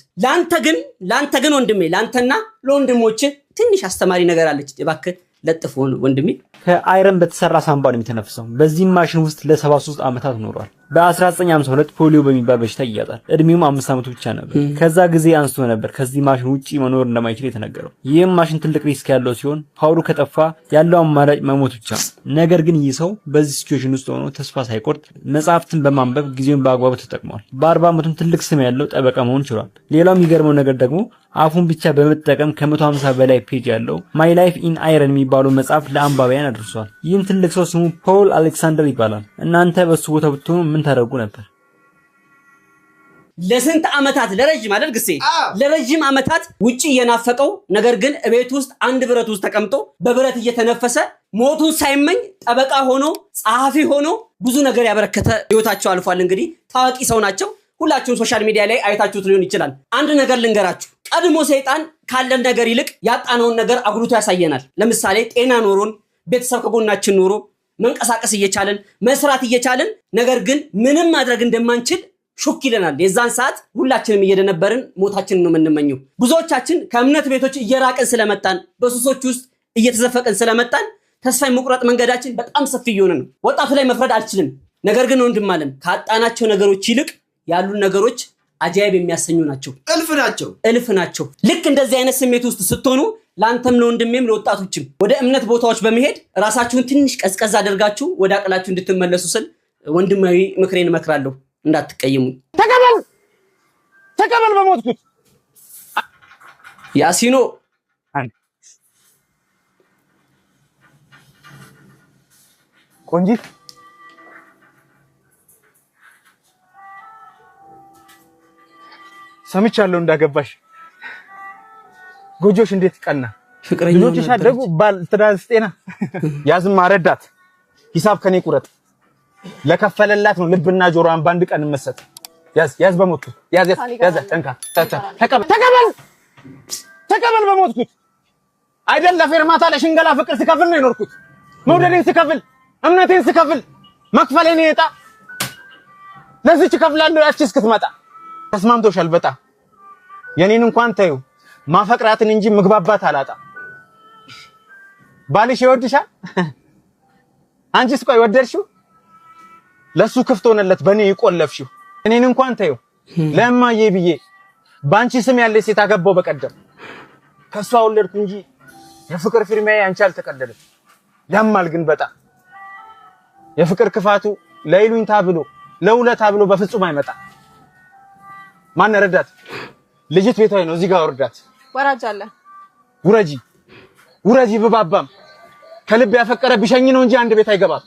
B: ላንተ ግን ወንድሜ ላንተና ለወንድሞች ትንሽ አስተማሪ ነገር አለች። እባክህ ለጥፎ ወንድሜ
D: ከአይረን በተሰራ ሳምባ ነው የሚተነፍሰው። በዚህ ማሽን ውስጥ ለ73 ዓመታት ኖሯል። በ1952 ፖሊዮ በሚባል በሽታ ይያዛል። እድሜውም 5 ዓመቱ ብቻ ነበር። ከዛ ጊዜ አንስቶ ነበር ከዚህ ማሽን ውጪ መኖር እንደማይችል የተነገረው። ይህም ማሽን ትልቅ ሪስክ ያለው ሲሆን ፓወሩ ከጠፋ ያለው አማራጭ መሞት ብቻ። ነገር ግን ይህ ሰው በዚህ ሲቹዌሽን ውስጥ ሆኖ ተስፋ ሳይቆርጥ መጽሐፍትን በማንበብ ጊዜውን በአግባቡ ተጠቅሟል። በ40 ዓመቱም ትልቅ ስም ያለው ጠበቃ መሆን ችሏል። ሌላው የሚገርመው ነገር ደግሞ አፉን ብቻ በመጠቀም ከ150 በላይ ፔጅ ያለው ማይ ላይፍ ኢን አይረን የሚባለው መጽሐፍ ለአንባቢያን አድርሷል። ይህም ትልቅ ሰው ስሙ ፖል አሌክሳንደር ይባላል። እናንተ በሱ ቦታ ብትሆኑ ምን ታደርጉ ነበር?
B: ለስንት ዓመታት ለረጅም አይደል ግሴ ለረጅም ዓመታት ውጪ የናፈቀው ነገር ግን ቤት ውስጥ አንድ ብረት ውስጥ ተቀምጦ በብረት እየተነፈሰ ሞቱን ሳይመኝ ጠበቃ ሆኖ ጸሐፊ ሆኖ ብዙ ነገር ያበረከተ ህይወታቸው አልፏል። እንግዲህ ታዋቂ ሰው ናቸው። ሁላችሁም ሶሻል ሚዲያ ላይ አይታችሁት ሊሆን ይችላል። አንድ ነገር ልንገራችሁ። ቀድሞ ሰይጣን ካለን ነገር ይልቅ ያጣነውን ነገር አጉልቶ ያሳየናል። ለምሳሌ ጤና ኖሮን ቤተሰብ ከጎናችን ኖሮ መንቀሳቀስ እየቻለን መስራት እየቻለን ነገር ግን ምንም ማድረግ እንደማንችል ሹክ ይለናል። የዛን ሰዓት ሁላችንም እየደነበርን ሞታችንን ነው የምንመኘው። ብዙዎቻችን ከእምነት ቤቶች እየራቀን ስለመጣን በሱሶች ውስጥ እየተዘፈቀን ስለመጣን ተስፋ የመቁረጥ መንገዳችን በጣም ሰፊ እየሆነ ነው። ወጣቱ ላይ መፍረድ አልችልም። ነገር ግን ወንድም አለም ካጣናቸው ነገሮች ይልቅ ያሉን ነገሮች አጃይብ የሚያሰኙ ናቸው። እልፍ ናቸው። ልክ እንደዚህ አይነት ስሜት ውስጥ ስትሆኑ ላንተም ለወንድሜም ለወጣቶችም ወደ እምነት ቦታዎች በመሄድ ራሳችሁን ትንሽ ቀዝቀዝ አድርጋችሁ ወደ አቅላችሁ እንድትመለሱ ስል ወንድማዊ ምክሬን እመክራለሁ። እንዳትቀየሙ።
I: ተቀበል በሞትኩት
B: ያሲኖ
M: ቆንጂት ሰምቻለሁ እንዳገባሽ። ጎጆሽ እንዴት ቀና! ልጆችሽ አደጉ፣ ባል ትዳር ጤና። ያዝማ ረዳት ሂሳብ ከኔ ቁረጥ። ለከፈለላት ነው ልብና ጆሮዋን ባንድ ቀን መሰጥ። ያዝ በሞቱ ያዝ ጠንካ ተቀበል በሞትኩት አይደል ለፌርማታ ለሽንገላ ፍቅር ስከፍል ነው የኖርኩት። መውደዴን ስከፍል እምነቴን ስከፍል መክፈሌን የጣ ለዚች ከፍላለሁ ያቺ እስክትመጣ። ተስማምቶሻል በጣም የኔን እንኳን ታዩ ማፈቅራትን እንጂ ምግባባት አላጣ። ባልሽ ይወድሻል አንቺስ ቆይ ወደድሽው? ለሱ ክፍት ሆነለት በኔ ይቆለፍሽው። እኔን እንኳን ታዩ ለማዬ ብዬ ባንቺ ስም ያለ ሴት አገባው በቀደም። ከሷ ወለድኩ እንጂ የፍቅር ፊርማዬ አንቺ አልተቀደለም። ያማል ግን በጣም የፍቅር ክፋቱ ለይሉኝታ ብሎ ለውለታ ብሎ በፍጹም አይመጣ። ማን ረዳት ልጅት ቤቷ ነው እዚህ ጋር ወርዳት።
N: ወራጅ አለ
M: ውረጂ በባባም ከልብ ያፈቀረ ቢሸኝ ነው እንጂ አንድ ቤት አይገባም።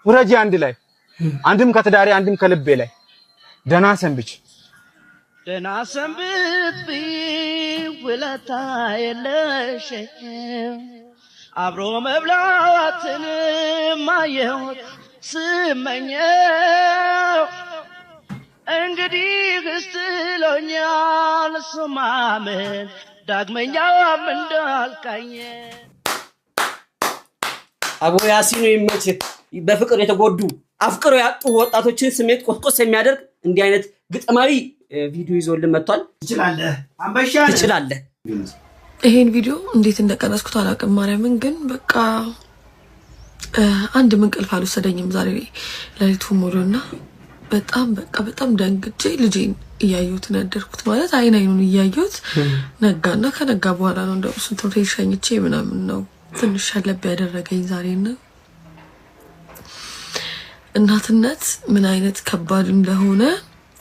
M: ውረጂ አንድ ላይ አንድም ከትዳሬ አንድም ከልቤ ላይ ደና ሰንብች
O: ውለታ የለሽ አብሮ መብላትን ማየው ስመኘው እንግዲህ ግስትሎኛል ሱማምን ዳግመኛም እንዳልቃኝ።
B: አቦ ያሲኑ ይመች። በፍቅር የተጎዱ አፍቅሮ ያጡ ወጣቶችን ስሜት ቆስቆስ የሚያደርግ እንዲህ አይነት ግጥማዊ ቪዲዮ ይዞልን መጥቷል። ትችላለህ።
F: ይሄን ቪዲዮ እንዴት እንደቀረስኩት አላውቅም ማርያምን፣ ግን በቃ አንድ እንቅልፍ አልወሰደኝም ዛሬ ሌሊቱን ሙሉና በጣም ደንግጬ ልጄን እያየሁት ያደርኩት ማለት አይኑን እያየሁት ነጋና ከነጋ በኋላ ነው እንደው እሱን ትምህርት ሸኝቼ ምናምን ነው ትንሽ አለብ ያደረገኝ ዛሬና። እናትነት ምን አይነት ከባድ እንደሆነ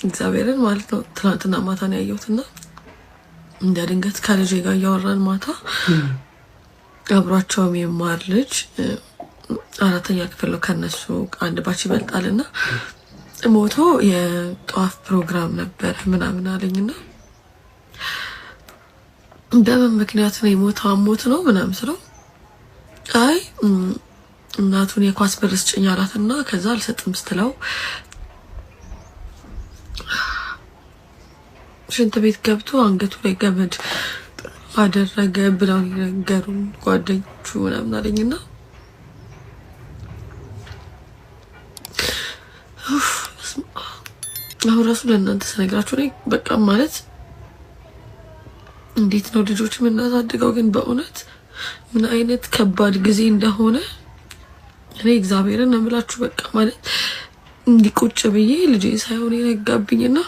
F: እግዚአብሔርን ማለት ነው። ትናንትና ማታ ነው ያየሁትና እንደ ድንገት ከልጄ ጋር እያወራን ማታ አብሯቸው የሚማር ልጅ 4ኛ ክፍል ነው ከነሱ አንድ ባች ይበልጣልና ሞቶ የጧፍ ፕሮግራም ነበር ምናምን አለኝና በምን ምክንያት ነው የሞተው? አሞት ነው ምናምን ስለው አይ እናቱን የኳስ ብር ስጭኝ አላትና ከዛ አልሰጥም ስትለው ሽንት ቤት ገብቶ አንገቱ ላይ ገመድ አደረገ ብለው ነገሩን ጓደኞቹ ምናምን አለኝና አሁን ራሱ ለእናንተ ስነግራችሁ እኔ በቃ ማለት እንዴት ነው ልጆች የምናሳድገው? ግን በእውነት ምን አይነት ከባድ ጊዜ እንደሆነ እኔ እግዚአብሔርን ነው የምላችሁ። በቃ ማለት እንዲቆጭ ብዬ ልጄ ሳይሆን የነጋብኝና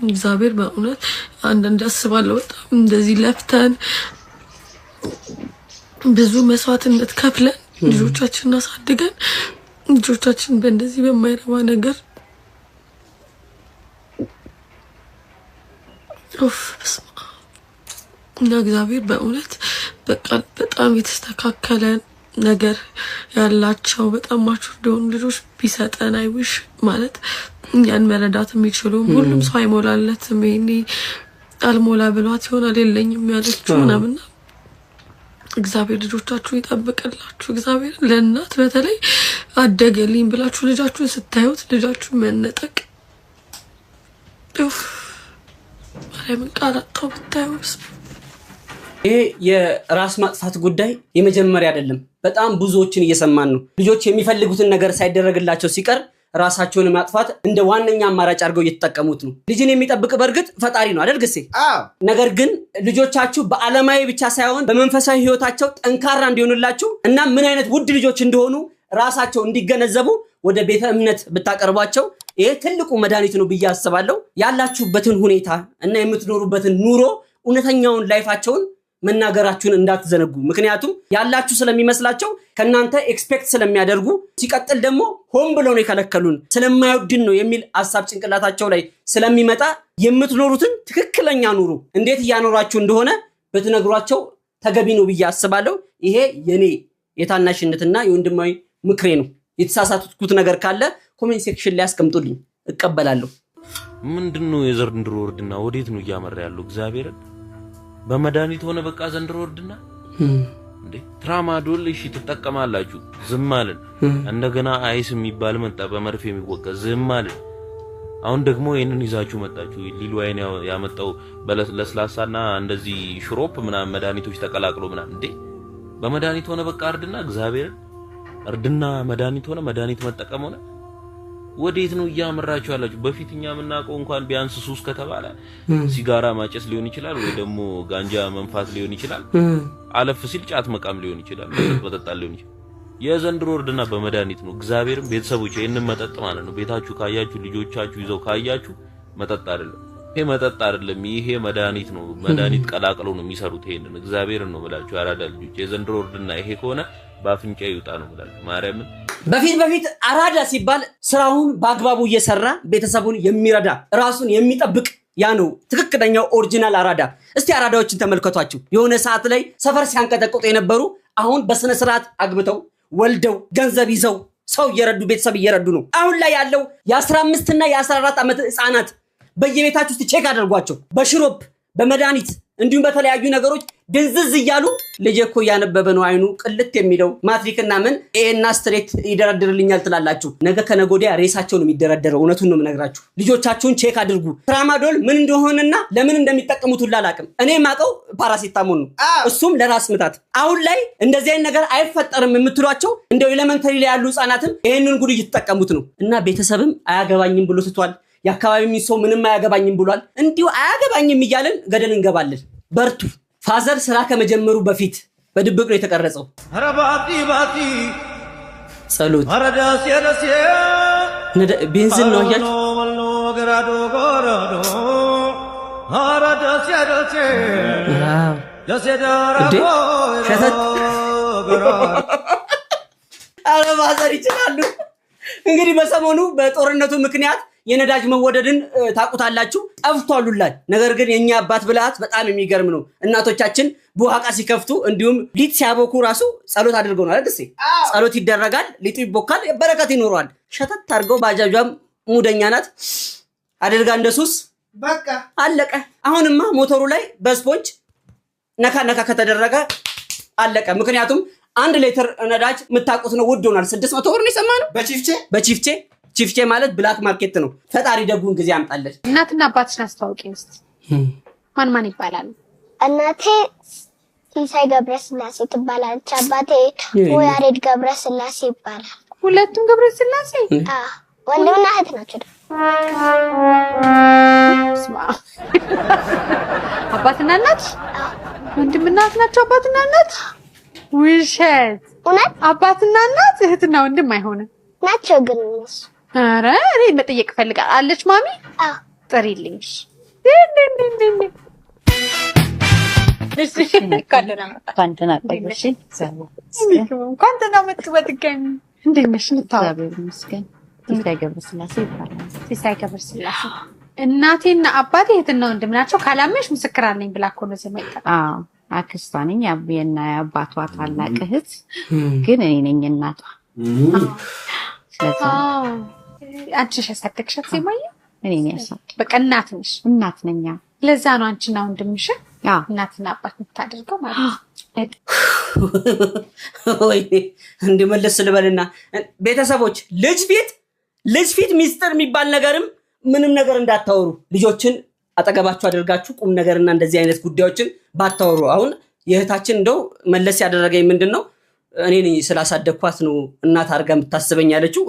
F: እግዚአብሔር በእውነት አንዳንድ አስባለሁ በጣም እንደዚህ ለፍተን ብዙ መስዋዕትነት ከፍለን ልጆቻችንን አሳድገን ልጆቻችን በእንደዚህ በማይረባ ነገር እና እግዚአብሔር በእውነት በቃ በጣም የተስተካከለ ነገር ያላቸው በጣም ማቹር እንደሆኑ ልጆች ቢሰጠን አይውሽ ማለት እኛን መረዳት የሚችሉ ሁሉም ሰው አይሞላለትም። ይሄኔ አልሞላ ብሏት ይሆናል የለኝም ያለችው ምናምን እግዚአብሔር ልጆቻችሁ ይጠብቅላችሁ። እግዚአብሔር ለእናት በተለይ አደገልኝ ብላችሁ ልጃችሁን ስታዩት ልጃችሁ መነጠቅ ማርያምን ቃላጣው ብታዩስ።
B: ይሄ የራስ ማጥፋት ጉዳይ የመጀመሪያ አይደለም። በጣም ብዙዎችን እየሰማን ነው። ልጆች የሚፈልጉትን ነገር ሳይደረግላቸው ሲቀር ራሳቸውን ማጥፋት እንደ ዋነኛ አማራጭ አድርገው እየተጠቀሙት ነው። ልጅን የሚጠብቅ በርግጥ ፈጣሪ ነው አይደል ግሴ? ነገር ግን ልጆቻችሁ በዓለማዊ ብቻ ሳይሆን በመንፈሳዊ ህይወታቸው ጠንካራ እንዲሆኑላችሁ እና ምን አይነት ውድ ልጆች እንደሆኑ ራሳቸው እንዲገነዘቡ ወደ ቤተ እምነት ብታቀርቧቸው ይሄ ትልቁ መድኃኒት ነው ብዬ አስባለሁ። ያላችሁበትን ሁኔታ እና የምትኖሩበትን ኑሮ እውነተኛውን ላይፋቸውን መናገራችሁን እንዳትዘነጉ ምክንያቱም ያላችሁ ስለሚመስላቸው ከናንተ ኤክስፔክት ስለሚያደርጉ ሲቀጥል ደግሞ ሆም ብለው ነው የከለከሉን ስለማይወድን ነው የሚል ሐሳብ ጭንቅላታቸው ላይ ስለሚመጣ የምትኖሩትን ትክክለኛ ኑሩ እንዴት ያኖራችሁ እንደሆነ በትነግሯቸው ተገቢ ነው ብዬ አስባለሁ ይሄ የኔ የታናሽነትና የወንድማዊ ምክሬ ነው የተሳሳቱት ነገር ካለ ኮሜንት ሴክሽን ላይ አስቀምጡልኝ እቀበላለሁ
N: ምንድነው የዘንድሮ ወርድና ወዴት ነው ያመራ ያለው እግዚአብሔር በመድኃኒት ሆነ በቃ ዘንድሮ ወርድና እንዴ ትራማዶል እሺ ተጠቀማላችሁ ዝም አለን እንደገና አይስ የሚባል መጣ በመርፌ የሚወጋ ዝም አለን አሁን ደግሞ ይሄንን ይዛችሁ መጣችሁ ሊሉ አይን ያመጣው ለስላሳና እንደዚህ ሽሮፕ ምናምን መድኃኒቶች ተቀላቅሎ ምናምን እንዴ በመድኃኒት ሆነ በቃ እርድና እግዚአብሔር እርድና መድኃኒት ሆነ መድኃኒት መጠቀም ሆነ ወዴት ነው ያመራችሁ ያላችሁ በፊትኛ ምናቀው እንኳን ቢያንስ ሱስ ከተባለ ሲጋራ ማጨስ ሊሆን ይችላል ወይ ደግሞ ጋንጃ መንፋት ሊሆን ይችላል አለፍ ሲል ጫት መቃም ሊሆን ይችላል መጠጣት ሊሆን ይችላል የዘንድሮ ወርድና በመድኃኒት ነው እግዚአብሔርም ቤተሰቦች ይሄንን መጠጥ ማለት ነው ቤታችሁ ካያችሁ ልጆቻችሁ ይዘው ካያችሁ መጠጥ አይደለም ይሄ መጠጥ አይደለም ይሄ መድኃኒት ነው መድኃኒት ቀላቅለው ነው የሚሰሩት ይሄንን እግዚአብሔርን ነው ብላችሁ አራዳ ልጆች የዘንድሮ ወርድና ይሄ ከሆነ ባፍንጫ ይውጣ ነው ብላችሁ ማርያምን
B: በፊት አራዳ ሲባል ስራውን በአግባቡ እየሰራ ቤተሰቡን የሚረዳ ራሱን የሚጠብቅ ያ ነው ትክክለኛው ኦሪጂናል አራዳ እስቲ አራዳዎችን ተመልከቷቸው የሆነ ሰዓት ላይ ሰፈር ሲያንቀጠቅጡ የነበሩ አሁን በስነ ስርዓት አግብተው ወልደው ገንዘብ ይዘው ሰው እየረዱ ቤተሰብ እየረዱ ነው አሁን ላይ ያለው የ15 እና የ14 ዓመት ህፃናት በየቤታችሁ ውስጥ ቼክ አድርጓቸው በሽሮፕ በመድኃኒት እንዲሁም በተለያዩ ነገሮች ድንዝዝ ይያሉ ልጅኮ ያነበበ ነው አይኑ ቅልት የሚለው ማትሪክና ምን ኤና ስትሬት ይደረድርልኛል ትላላችሁ ነገ ከነጎዲያ ሬሳቸው ነው የሚደረደረው እውነቱን ነው የምነግራችሁ ልጆቻችሁን ቼክ አድርጉ ትራማዶል ምን እንደሆነና ለምን እንደሚጠቀሙት ሁላላቅም እኔ ማቀው ፓራሲታሞል ነው እሱም ለራስ ምታት አሁን ላይ እንደዚህ አይነት ነገር አይፈጠርም የምትሏቸው እንደው ኤሌመንተሪ ላይ ያሉ ህፃናትም ይሄንን ጉድ እየተጠቀሙት ነው እና ቤተሰብም አያገባኝም ብሎ ትቷል ያካባቢው ሰው ምንም አያገባኝም ብሏል እንዲው አያገባኝም ይያልን ገደል እንገባለን በርቱ ፋዘር ስራ ከመጀመሩ በፊት በድብቅ ነው የተቀረጸው
O: አረባቲ
B: ጸሎት
O: አረዳስ ያለስ
B: ቤንዚን ነው ያያችሁ
O: ገራዶ ጎራዶ አረዳስ ያለስ ያሰዳራዶ
B: አረባዛር ይችላሉ እንግዲህ በሰሞኑ በጦርነቱ ምክንያት የነዳጅ መወደድን ታቁታላችሁ ጠፍቷሉላል ነገር ግን የኛ አባት ብላት በጣም የሚገርም ነው እናቶቻችን ቡሃቃ ሲከፍቱ እንዲሁም ሊጥ ሲያቦኩ ራሱ ጸሎት አድርገው ነው አይደል ጸሎት ይደረጋል ሊጡ ይቦካል በረከት ይኖራል ሸተት አድርገው ባጃጇም ሙደኛ ናት አድርጋ እንደሱስ
I: በቃ
B: አለቀ አሁንማ ሞተሩ ላይ በስፖንጅ ነካ ከተደረገ አለቀ ምክንያቱም 1 ሊትር ነዳጅ ምታቁት ነው ውድ ሆናል 600 ብር ነው የሰማነው በቺፍቼ ማለት ብላክ ማርኬት ነው ፈጣሪ ደጉን ጊዜ ያምጣለች
P: እናትና አባትሽን አስተዋውቂኝ እስቲ ማን ይባላሉ
E: እናቴ ሲሳይ ገብረስላሴ ትባላለች አባቴ ያሬድ ገብረስላሴ ይባላል
P: ሁለቱም ገብረስላሴ
E: ወንድምና እህት ናቸው
P: አባትና እናት ወንድምና እህት ናቸው አባትና እናት ውሸት
E: እውነት
P: አባትና እናት እህትና ወንድም አይሆንም
E: ናቸው ግን እነሱ
P: አረ እኔ መጠየቅ ፈልጋለሁ አለች ማሚ ጥሪልኝ
Q: ኳንተና ቆይሽ
P: ኳንተና መጥበጥከኝ እንደምሽ
Q: እግዚአብሔር ይመስገን ሲሳይ ገብረስላሴ ይባላል
P: ሲሳይ ገብረስላሴ እናቴና አባቴ እህትና ወንድም ናቸው ካላመሽ ምስክር አለኝ ብላ እኮ ነው ዘመጣ
Q: አክስቷ ነኝ አብየና አባቷ ታላቅ እህት ግን እኔ ነኝ እናቷ
P: አንቺ ያሳደግሻት ሲማየ
Q: እኔ ነኝ ያሳደግ
P: በቃ እናት ነሽ
Q: እናት ነኝ
P: ለዛ ነው አንቺና ወንድምሽ እናትና አባት የምታደርገው ማለት
B: ወይ እንደመለስ ልበልና ቤተሰቦች ልጅ ፊት ሚስጥር የሚባል ነገርም ምንም ነገር እንዳታወሩ ልጆችን አጠገባችሁ አድርጋችሁ ቁም ነገርና እንደዚህ አይነት ጉዳዮችን ባታወሩ አሁን የእህታችን እንደው መለስ ያደረገኝ ምንድነው እኔ ነኝ ስላሳደግኳት ነው እናት አርጋ የምታስበኝ ያለችው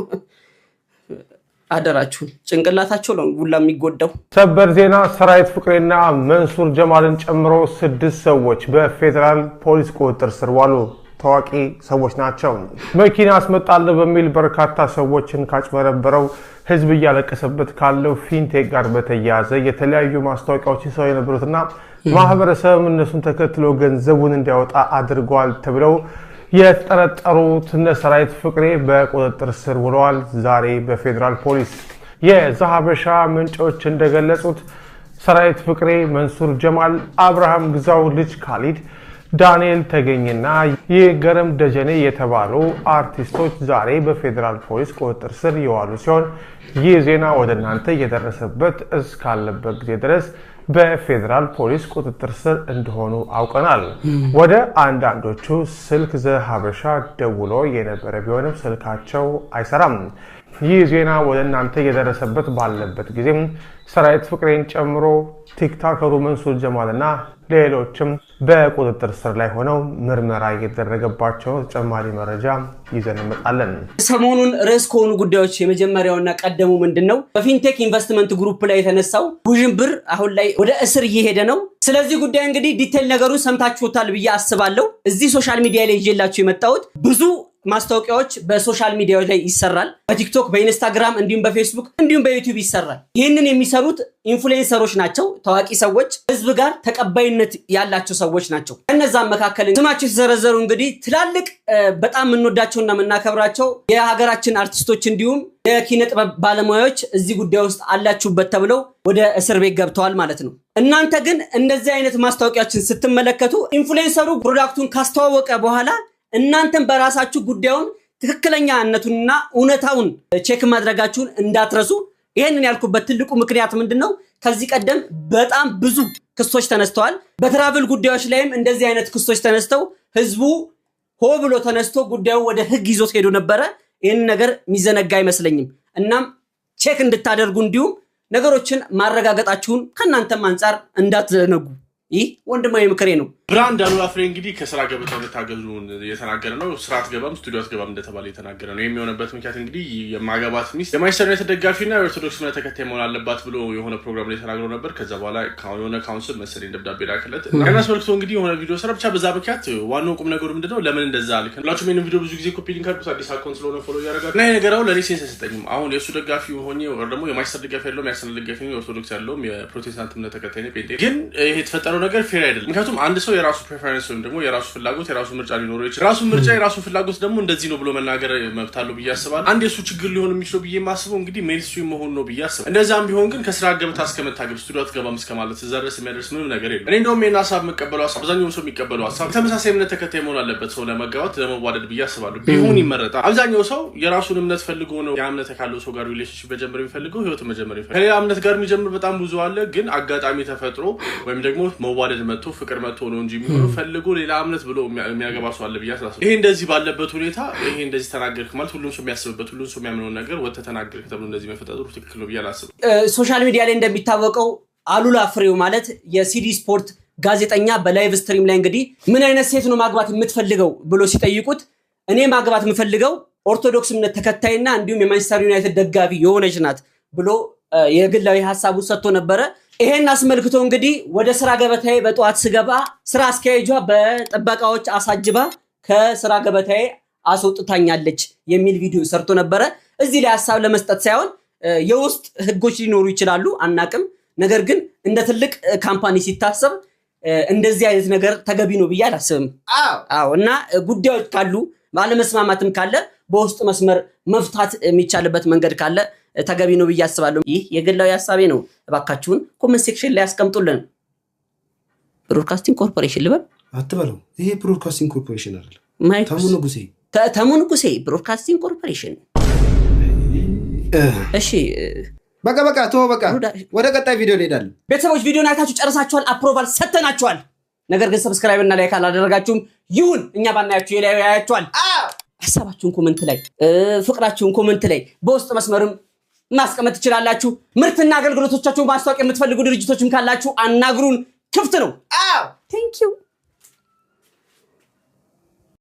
B: አደራችሁ ጭንቅላታቸው ነው ሁላ የሚጎዳው
G: ሰበር ዜና ሰራዊት ፍቅሬና መንሱር ጀማልን ጨምሮ 6 ሰዎች በፌደራል ፖሊስ ቁጥጥር ስር ዋሉ ታዋቂ ሰዎች ናቸው መኪና አስመጣለሁ በሚል በርካታ ሰዎችን ካጭበረበረው ህዝብ ያለቀሰበት ካለው ፊንቴክ ጋር በተያያዘ የተለያዩ ማስታወቂያዎችን ሰው የነበሩትና ማህበረሰብ እነሱን ተከትሎ ገንዘቡን እንዲያወጣ አድርጓል ተብለው የተጠረጠሩት እነ ሰራዊት ፍቅሬ በቁጥጥር ስር ውለዋል ዛሬ በፌዴራል ፖሊስ። የዛሀበሻ ምንጮች እንደገለጹት ሰራዊት ፍቅሬ፣ መንሱር ጀማል፣ አብርሃም ግዛው ልጅ ካሊድ፣ ዳንኤል ተገኝና ይገረም ደጀኔ የተባሉ አርቲስቶች ዛሬ በፌዴራል ፖሊስ ቁጥጥር ስር የዋሉ ሲሆን ይህ ዜና ወደ እናንተ እየደረሰበት እስካለበት ጊዜ ድረስ በፌዴራል ፖሊስ ቁጥጥር ስር እንደሆኑ አውቀናል። ወደ አንዳንዶቹ ስልክ ዘሀበሻ ደውሎ የነበረ ቢሆንም ስልካቸው አይሰራም። ይህ ዜና ወደ እናንተ እየደረሰበት ባለበት ጊዜም ሰራዊት ፍቅሬን ጨምሮ ቲክቶከሩ መንሱር ጀማልና ሌሎችም በቁጥጥር ስር ላይ ሆነው ምርመራ እየተደረገባቸው ተጨማሪ መረጃ ይዘን እንመጣለን።
B: ሰሞኑን ርዕስ ከሆኑ ጉዳዮች የመጀመሪያውና ቀደሙ ምንድነው? በፊንቴክ ኢንቨስትመንት ግሩፕ ላይ የተነሳው ውዥንብር አሁን ላይ ወደ እስር እየሄደ ነው። ስለዚህ ጉዳይ እንግዲህ ዲቴል ነገሩን ሰምታችሁታል ብዬ አስባለሁ። እዚህ ሶሻል ሚዲያ ላይ ይዤላችሁ የመጣሁት ብዙ ማስታወቂያዎች በሶሻል ሚዲያዎች ላይ ይሰራል። በቲክቶክ፣ በኢንስታግራም እንዲሁም በፌስቡክ እንዲሁም በዩቲዩብ ይሰራል። ይህንን የሚሰሩት ኢንፍሉዌንሰሮች ናቸው፣ ታዋቂ ሰዎች፣ ህዝብ ጋር ተቀባይነት ያላቸው ሰዎች ናቸው። ከነዛም መካከል ስማቸው የተዘረዘሩ እንግዲህ ትላልቅ በጣም የምንወዳቸውና የምናከብራቸው የሀገራችን አርቲስቶች እንዲሁም የኪነ ጥበብ ባለሙያዎች እዚህ ጉዳይ ውስጥ አላችሁበት ተብለው ወደ እስር ቤት ገብተዋል ማለት ነው። እናንተ ግን እንደዚህ አይነት ማስታወቂያዎችን ስትመለከቱ ኢንፍሉዌንሰሩ ፕሮዳክቱን ካስተዋወቀ በኋላ እናንተም በራሳችሁ ጉዳዩን ትክክለኛነቱንና እውነታውን ቼክ ማድረጋችሁን እንዳትረሱ። ይሄንን ያልኩበት ትልቁ ምክንያት ምንድነው? ከዚህ ቀደም በጣም ብዙ ክሶች ተነስተዋል። በትራቭል ጉዳዮች ላይም እንደዚህ አይነት ክሶች ተነስተው ህዝቡ ሆ ብሎ ተነስቶ ጉዳዩ ወደ ህግ ይዞት ሄዶ ነበረ። ይሄን ነገር የሚዘነጋ አይመስለኝም። እናም ቼክ እንድታደርጉ እንዲሁም ነገሮችን ማረጋገጣችሁን ከናንተም አንፃር እንዳትዘነጉ ይህ ወንድማዊ ምክሬ ነው።
R: ብራንድ አሉላ ፍሬ እንግዲህ ከስራ ገበታው እንደታገዙ የተናገረ ነው። ስራ አትገባም ስቱዲዮ አትገባም እንደተባለ የተናገረ ነው። የሚሆነበት ምክንያት እንግዲህ የማገባት ሚስት የማንቸስተር ዩናይትድ ደጋፊና የኦርቶዶክስ እምነት ተከታይ መሆን አለባት ብሎ የሆነ ፕሮግራም ላይ ተናግሮ ነበር። ከዛ በኋላ የሆነ ካውንስል መሰለኝ ደብዳቤ ላከለት እና አስመልክቶ እንግዲህ የሆነ ቪዲዮ ሰራ። ብቻ በዛ ምክንያት ዋናው ቁም ነገሩ ምንድነው? ለምን እንደዛ አልክ ሁላችሁም ይሄን ቪዲዮ ብዙ ጊዜ ኮፒ ሊንክ አድርጉት። አዲስ አካውንት ስለሆነ ፎሎ ያደርጋል እና ይሄ ነገር አሁን ለኔ ሴንስ አይሰጠኝም። አሁን የእሱ ደጋፊ ሆኜ ወር ደግሞ የማንቸስተር ደጋፊ ያለውም የአርሰናል ደጋፊ ነው፣ የኦርቶዶክስ ያለውም የፕሮቴስታንት እምነት ተከታይ ነው ጴንጤ። ግን ይሄ የተፈጠረው ነገር ፌር አይደለም። ምክንያቱም አንድ ሰው የራሱ ፕሬፈረንስ ወይም ደግሞ የራሱ ፍላጎት የራሱ ምርጫ ሊኖረው ይችላል። የራሱ ምርጫ የራሱ ፍላጎት ደግሞ እንደዚህ ነው ብሎ መናገር መብት አለው ብዬ አስባለሁ። አንድ የሱ ችግር ሊሆን የሚችለው ብዬ ማስበው እንግዲህ ሜንስትሪም መሆን ነው ብዬ አስባለሁ። እንደዛም ቢሆን ግን ከስራ ገበታ እስከመታገብ ስቱዲዮ አትገባም እስከማለት እዛ ድረስ የሚያደርስ ምንም ነገር የለም። እኔ እንደውም ይሄን ሀሳብ የምቀበለው ሀሳብ አብዛኛው ሰው የሚቀበለው ሀሳብ ተመሳሳይ እምነት ተከታይ መሆን አለበት ሰው ለመጋባት ለመዋደድ ብዬ አስባለሁ። ቢሆን ይመረጣል። አብዛኛው ሰው የራሱን እምነት ፈልጎ ነው ያ እምነት ካለው ሰው ጋር ሪሌሽንሺፕ መጀመር የሚፈልገው ህይወት መጀመር ይፈልጋል። ከሌላ እምነት ጋር የሚጀምር በጣም ብዙ አለ። ግን አጋጣሚ ተፈጥሮ ወይም ደግሞ መዋደድ መጥቶ ፍቅር መጥቶ ነው እንጂ የሚሆነው ፈልጎ ሌላ እምነት ብሎ የሚያገባ ሰው አለ ብዬ አስባለሁ። ይሄ እንደዚህ ባለበት ሁኔታ ይሄ እንደዚህ ተናገርክ ማለት ሁሉም ሰው የሚያስብበት ሁሉም ሰው የሚያምነውን ነገር ወጥተህ ተናገርክ ተብሎ እንደዚህ መፈጠሩ ትክክል ነው ብዬ አላስብም።
B: ሶሻል ሚዲያ ላይ እንደሚታወቀው አሉላ ፍሬው ማለት የሲዲ ስፖርት ጋዜጠኛ በላይቭ ስትሪም ላይ እንግዲህ ምን አይነት ሴት ነው ማግባት የምትፈልገው ብሎ ሲጠይቁት እኔ ማግባት የምፈልገው ኦርቶዶክስ እምነት ተከታይና እንዲሁም የማንቸስተር ዩናይትድ ደጋፊ የሆነች ናት ብሎ የግላዊ ሐሳቡ ሰጥቶ ነበረ። ይሄን አስመልክቶ እንግዲህ ወደ ስራ ገበታዬ በጠዋት ስገባ ስራ አስኪያጇ በጥበቃዎች አሳጅባ ከስራ ገበታዬ አስወጥታኛለች የሚል ቪዲዮ ሰርቶ ነበረ። እዚህ ላይ ሐሳብ ለመስጠት ሳይሆን የውስጥ ህጎች ሊኖሩ ይችላሉ አናቅም። ነገር ግን እንደ ትልቅ ካምፓኒ ሲታሰብ እንደዚህ አይነት ነገር ተገቢ ነው ብዬ አላስብም። አዎ እና ጉዳዮች ካሉ ባለመስማማትም ካለ በውስጥ መስመር መፍታት የሚቻልበት መንገድ ካለ ተገቢ ነው ብዬ አስባለሁ። ይህ የግላዊ ሐሳቤ ነው። እባካችሁን ኮሜንት ሴክሽን ላይ አስቀምጡልን። ብሮድካስቲንግ ኮርፖሬሽን ልበል
I: አትበለው። ይሄ ብሮድካስቲንግ ኮርፖሬሽን አይደለም። ተሙ ንጉሴ
B: ብሮድካስቲንግ ኮርፖሬሽን። እሺ
I: በቃ ተው በቃ ወደ ቀጣይ ቪዲዮ እንሄዳለን።
B: ቤተሰቦች ቪዲዮን አይታችሁ ጨርሳችኋል፣ አፕሮቫል ሰጥተናችኋል። ነገር ግን ሰብስክራይብ እና ላይክ አላደረጋችሁም። ይሁን እኛ ባናያችሁ ይላዩ ያያችኋል። ሐሳባችሁን ኮሜንት ላይ ፍቅራችሁን ኮሜንት ላይ በውስጥ መስመርም ማስቀመጥ ትችላላችሁ። ምርትና አገልግሎቶቻችሁን ማስታወቅ የምትፈልጉ ድርጅቶችም ካላችሁ አናግሩን፣ ክፍት ነው። ቴንክ ዩ